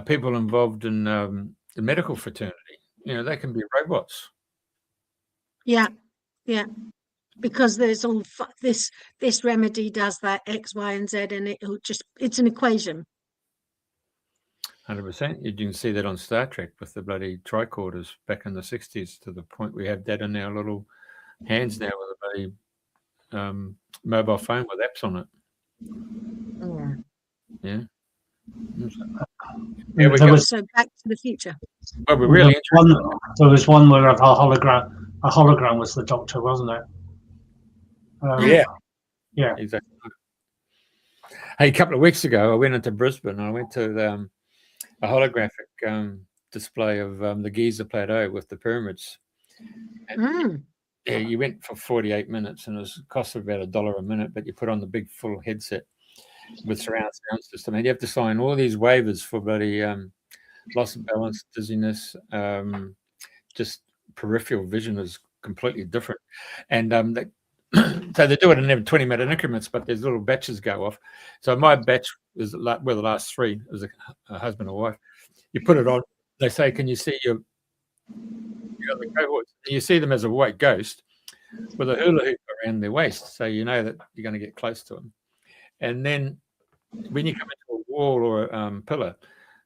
people involved in the medical fraternity, they can be robots. yeah, yeah. Because there's all this remedy does that X, Y, and Z, and it's an equation. 100%. You can see that on Star Trek with the bloody tricorders back in the 60s, to the point we have that in our little hands now with a bloody mobile phone with apps on it. Yeah. There was, so Back to the Future. Well, we're really there was one where a hologram was the doctor, wasn't it? Yeah, exactly. Hey, a couple of weeks ago, I went into Brisbane. I went to a holographic display of the Giza Plateau with the pyramids. And yeah, you went for 48 minutes, and it cost about $1 a minute, but you put on the big full headset with surround sound system, and you have to sign all these waivers for bloody loss of balance, dizziness, just peripheral vision is completely different. And so they do it in 20-minute increments, but there's little batches go off. So my batch was the last three, as a husband or wife. You put it on, they say, can you see your other cohorts? And you see them as a white ghost with a hula hoop around their waist, so you know that you're going to get close to them. And then when you come into a wall or a pillar,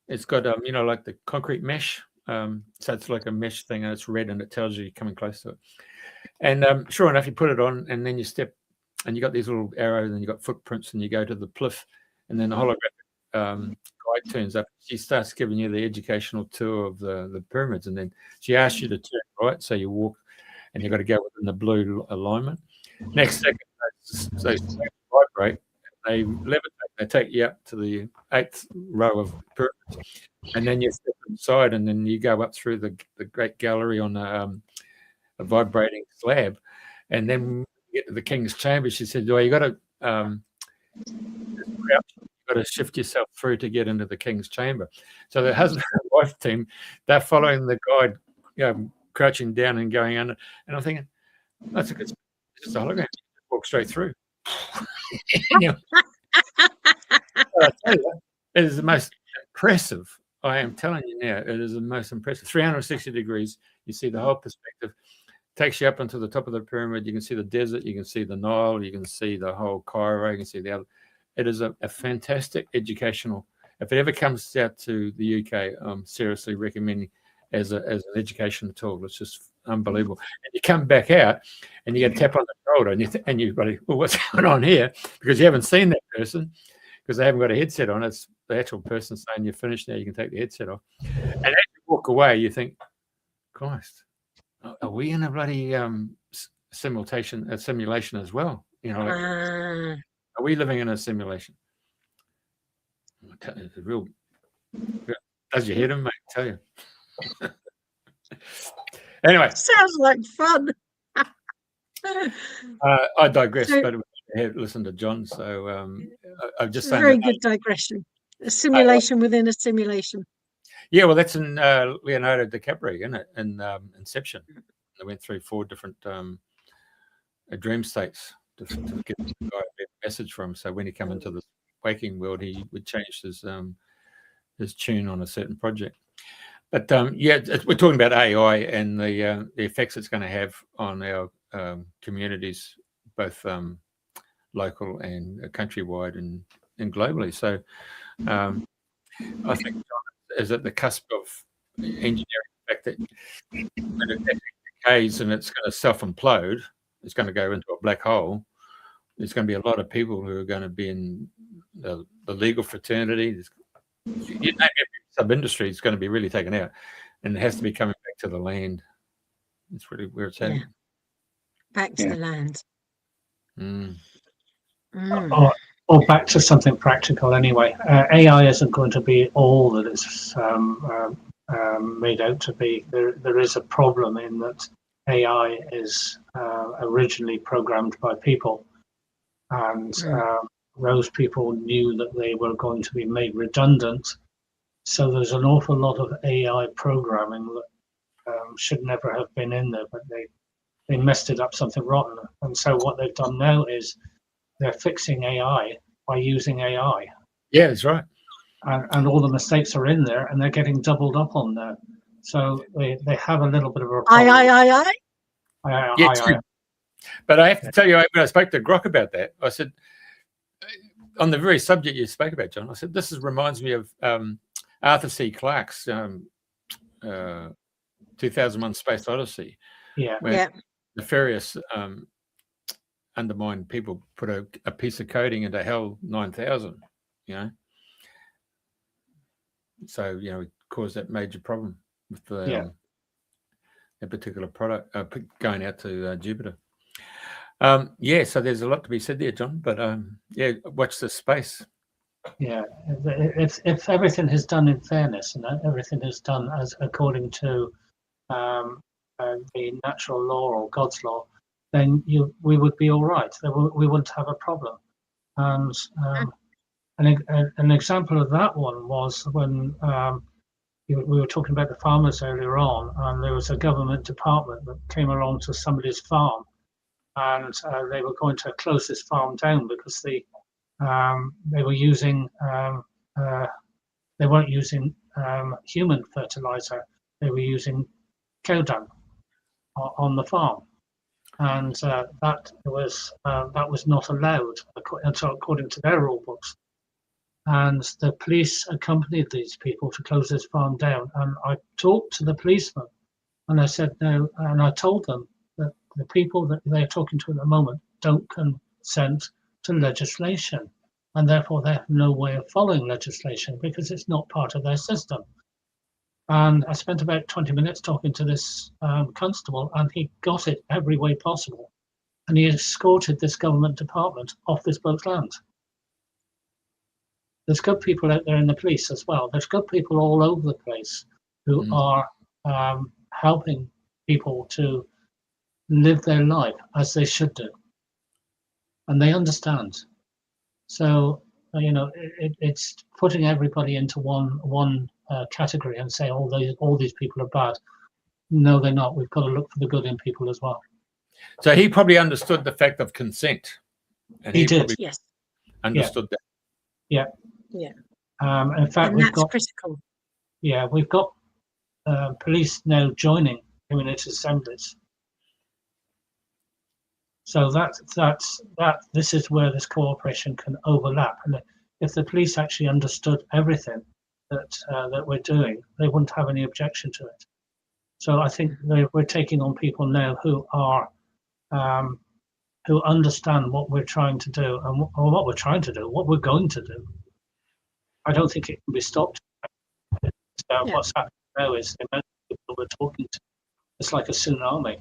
it's got like the concrete mesh. So it's like a mesh thing, and it's red, and it tells you you're coming close to it. And sure enough, you put it on, and then you step, and you got these little arrows, and you got footprints, and you go to the pliff, and then the holographic guide turns up. She starts giving you the educational tour of the pyramids, and then she asks you to turn right, so you walk, and you've got to go within the blue alignment. Next second, they vibrate. They levitate. They take you up to the 8th row of pyramids, and then you step inside, and then you go up through the great gallery on a vibrating slab, and then when you get to the king's chamber, she said, "Oh, you got to shift yourself through to get into the king's chamber." So the husband and wife team, they're following the guide, crouching down and going under. And I'm thinking, that's a good. It's just a hologram. Walk straight through. Anyway, I tell you, it is the most impressive. I am telling you now, it is the most impressive. 360 degrees. You see the whole perspective. Takes you up into the top of the pyramid. You can see the desert. You can see the Nile. You can see the whole Cairo. You can see the other. It is a fantastic educational. If it ever comes out to the UK, I'm seriously recommending as an educational tool. It's just unbelievable. And you come back out, and you get a tap on the shoulder, and you've got to, well, what's going on here? Because you haven't seen that person, because they haven't got a headset on. It's the actual person saying you're finished now. You can take the headset off. And as you walk away, you think, Christ, are we in a bloody simulation as well? Are we living in a simulation? It's a real does your head in, mate, I tell you. Anyway, sounds like fun. I digress, but I have listened to John, so I've just saying very good digression. A simulation within a simulation. Yeah, well, that's in Leonardo DiCaprio, isn't it? In Inception, they went through 4 different dream states to get the guy a message from. So when he come into the waking world, he would change his tune on a certain project. But we're talking about AI and the effects it's going to have on our communities, both local and countrywide and globally. So I think John is at the cusp of engineering the fact that when it decays and it's going to self-implode, it's going to go into a black hole. There's going to be a lot of people who are going to be in the legal fraternity. You name every sub-industry is going to be really taken out, and it has to be coming back to the land. It's really where it's heading. Yeah. Back to the land. Or back to something practical anyway. AI isn't going to be all that it's made out to be. There is a problem in that AI is originally programmed by people, and those people knew that they were going to be made redundant. So there's an awful lot of AI programming that should never have been in there, but they messed it up something rotten. And so what they've done now is they're fixing AI by using AI. Yeah, that's right. And all the mistakes are in there, and they're getting doubled up on there. So they have a little bit of a problem. Yeah, true. But I have to tell you, when I spoke to Grok about that, I said, on the very subject you spoke about, John, I said, this reminds me of Arthur C. Clarke's 2001 Space Odyssey. Yeah. Where nefarious undermined people put a piece of coding into HAL 9000, you know. So, you know, it caused that major problem with the that particular product going out to Jupiter. Yeah, so there's a lot to be said there, John. But yeah, watch this space. Yeah, if everything is done in fairness and everything is done as according to the natural law or God's law, then we would be all right. We wouldn't have a problem. And an example of that one was when we were talking about the farmers earlier on, and there was a government department that came along to somebody's farm, and they were going to close this farm down because they were using they weren't using human fertilizer. They were using cow dung on the farm, and that was not allowed according to their rule books. And the police accompanied these people to close this farm down. And I talked to the policeman, and I said no, and I told them that the people that they're talking to at the moment don't consent to legislation, and therefore they have no way of following legislation because it's not part of their system. And I spent about 20 minutes talking to this constable, and he got it every way possible. And he escorted this government department off this bloke's land. There's good people out there in the police as well. There's good people all over the place who are helping people to live their life as they should do. And they understand. So, you know, it's putting everybody into one category and say all these people are bad. No, they're not. We've got to look for the good in people as well. So he probably understood the fact of consent. And he did. Probably understood that. Yeah. Yeah. In fact, we've got critical. Yeah, we've got police now joining community assemblies. So this is where this cooperation can overlap. And if the police actually understood everything that we're doing, they wouldn't have any objection to it. So I think we're taking on people now who are who understand what we're trying to do and what we're trying to do, what we're going to do. I don't think it can be stopped. What's happening now is the amount of people we're talking to. It's like a tsunami.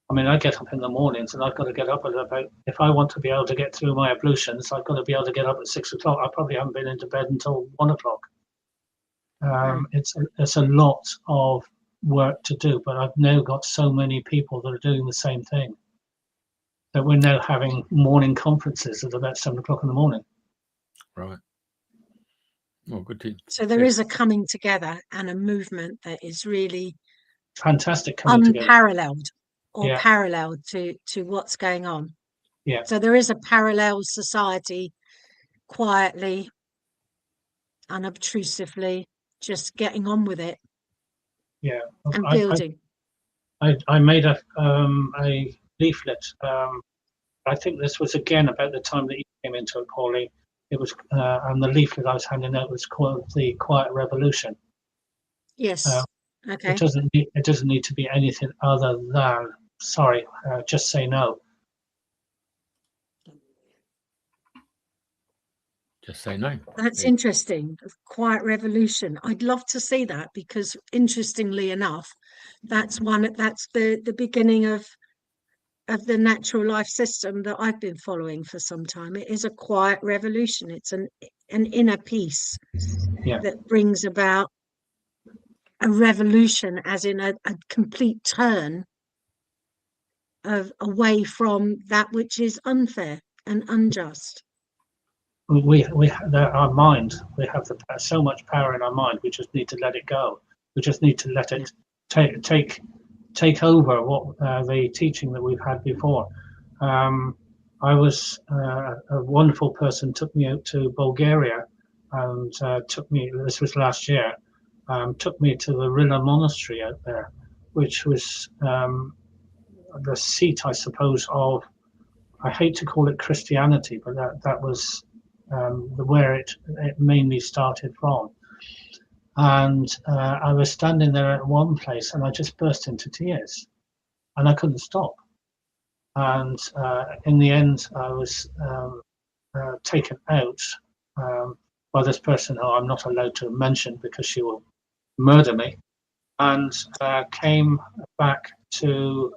I mean, I get up in the mornings and I've got to get up at about, if I want to be able to get through my ablutions, I've got to be able to get up at 6 o'clock. I probably haven't been into bed until 1 o'clock. It's a lot of work to do, but I've now got so many people that are doing the same thing that we're now having morning conferences at about 7 o'clock in the morning. Right. Well, good. So there is a coming together and a movement that is really fantastic, coming unparalleled or paralleled to what's going on. Yeah. So there is a parallel society, quietly, unobtrusively, just getting on with it. Yeah. And building. I made a leaflet. I think this was again about the time that you came into it, Pauline. It was, and the leaflet I was handing out was called the Quiet Revolution. Yes. Okay. It doesn't need to be anything other than just say no. Just say no. That's interesting. Quiet revolution. I'd love to see that because, interestingly enough, that's the beginning of the natural life system that I've been following for some time. It is a quiet revolution. It's an inner peace that brings about a revolution, as in a complete turn away from that which is unfair and unjust. our mind, we have so much power in our mind. We just need to let it go. We just need to let it take over what the teaching that we've had before. I was a wonderful person took me out to Bulgaria and took me. This was last year. Took me to the Rila Monastery out there, which was the seat, I suppose, of, I hate to call it Christianity, but that was where it mainly started from. And I was standing there at one place and I just burst into tears and I couldn't stop. And in the end, I was taken out by this person who I'm not allowed to mention because she will murder me, and came back to,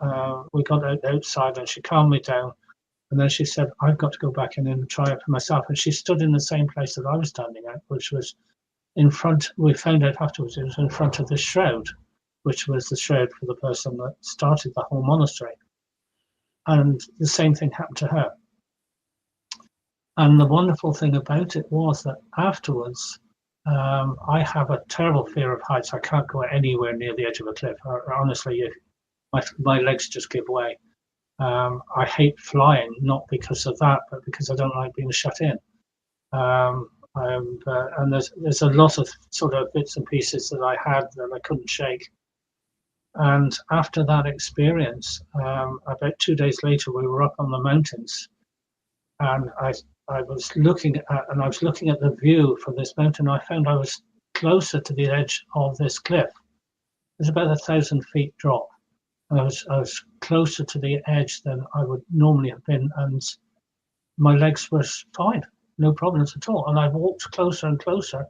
we got outside and she calmed me down. And then she said, I've got to go back in and try it for myself. And she stood in the same place that I was standing at, which was in front, we found out afterwards, it was in front of the shroud, which was the shroud for the person that started the whole monastery. And the same thing happened to her. And the wonderful thing about it was that afterwards, I have a terrible fear of heights. I can't go anywhere near the edge of a cliff. Honestly, my legs just give way. I hate flying, not because of that, but because I don't like being shut in. And there's a lot of sort of bits and pieces that I had that I couldn't shake. And after that experience, about 2 days later, we were up on the mountains, and I was looking at the view from this mountain. I found I was closer to the edge of this cliff. It's about 1,000 feet drop. I was closer to the edge than I would normally have been, and my legs were fine, no problems at all. And I walked closer and closer,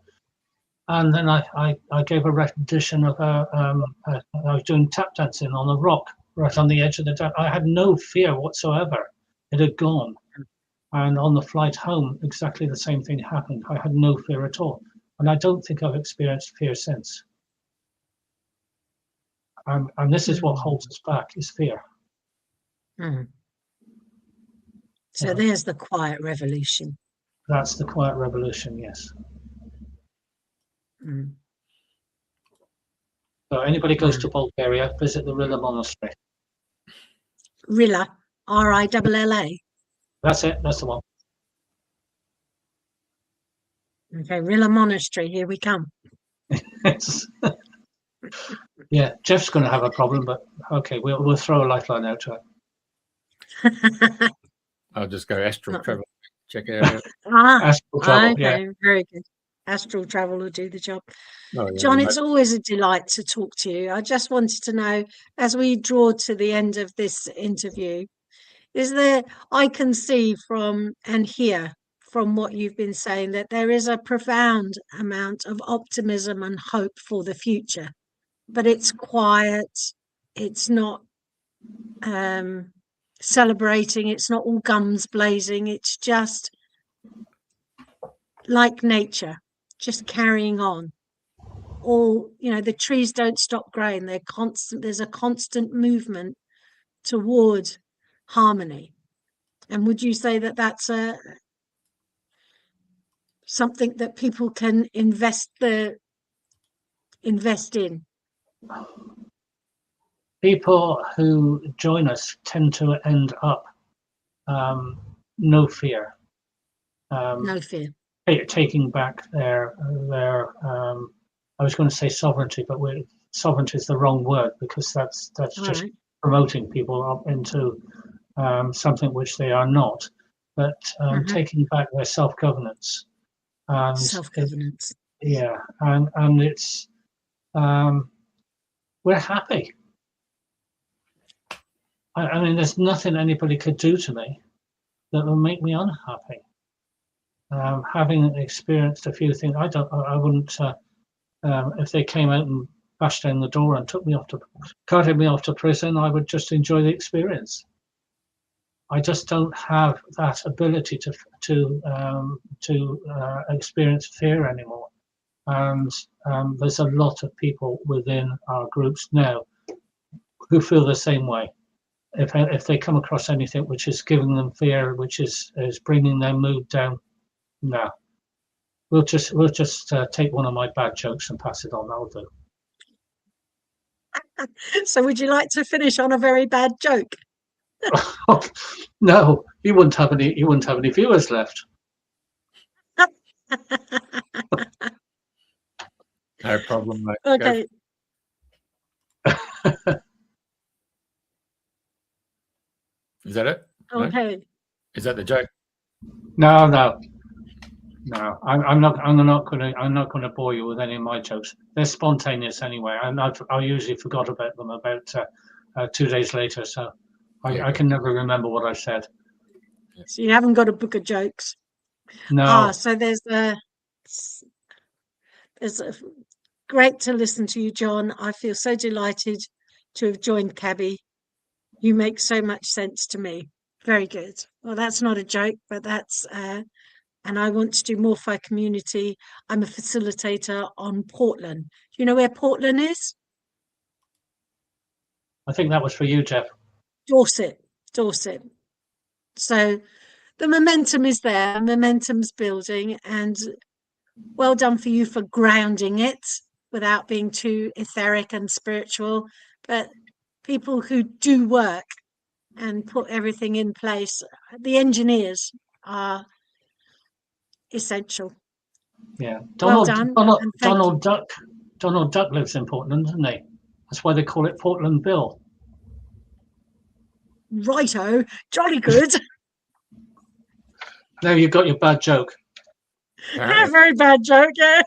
and then I gave a rendition of I was doing tap dancing on a rock right on the edge of the tap. I had no fear whatsoever. It had gone. And on the flight home, exactly the same thing happened. I had no fear at all. And I don't think I've experienced fear since. And this is what holds us back, is fear. Mm. So there's the quiet revolution. That's the quiet revolution, yes. Mm. So anybody goes to Bulgaria, visit the Rila Monastery. Rila, R-I-L-L-A. That's it, that's the one. Okay, Rila Monastery, here we come. Yeah, Jeff's going to have a problem, but okay, we'll throw a lifeline out to it. I'll just go astral travel, check it out. Astral travel, okay, yeah. very good. Astral travel will do the job. Oh, yeah, John, it's always a delight to talk to you. I just wanted to know, as we draw to the end of this interview, I can see from and hear from what you've been saying that there is a profound amount of optimism and hope for the future, but it's quiet. It's not celebrating. It's not all guns blazing. It's just like nature, just carrying on. The trees don't stop growing. They're constant. There's a constant movement toward harmony. And would you say that that's something that people can invest in? People who join us tend to end up no fear. No fear. Taking back their I was going to say sovereignty, but sovereignty is the wrong word, because that's just promoting people up into something which they are not. But taking back their self-governance. Self-governance. Yeah, and it's we're happy. I mean, there's nothing anybody could do to me that will make me unhappy. Having experienced a few things, I wouldn't. If they came out and bashed down the door and carted me off to prison, I would just enjoy the experience. I just don't have that ability to experience fear anymore. And there's a lot of people within our groups now who feel the same way. If they come across anything which is giving them fear, which is bringing their mood down, No, we'll just take one of my bad jokes and pass it on. That'll do. So would you like to finish on a very bad joke? No, you wouldn't have any. You wouldn't have any viewers left. No problem, mate. Okay. Is that it? Okay. No? Is that the joke? No. I'm not going to bore you with any of my jokes. They're spontaneous anyway. I usually forgot about them about 2 days later, so I can never remember what I said. So you haven't got a book of jokes. No. So there's a great to listen to you, John. I feel so delighted to have joined CABI. You make so much sense to me. Very good. Well, that's not a joke, but that's and I want to do more for our community. I'm a facilitator on Portland. Do you know where Portland is? I think that was for you, Jeff. Dorset. So the momentum is there, momentum's building, and well done for you for grounding it without being too etheric and spiritual. But people who do work and put everything in place, the engineers are essential. Yeah. Well done. Donald Duck lives in Portland, doesn't he? That's why they call it Portland Bill. Righto, jolly good. Now you've got your bad joke. Very bad joke, yeah.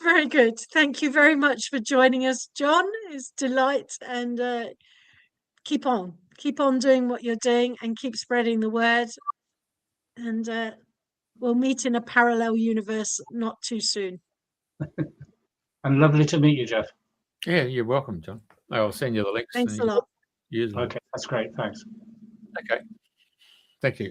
Very good. Thank you very much for joining us, John. It's a delight, and keep on doing what you're doing and keep spreading the word. And we'll meet in a parallel universe not too soon. And lovely to meet you, Jeff. Yeah, you're welcome, John. I'll send you the links. Thanks a lot. Okay, that's great. Thanks. Okay. Thank you.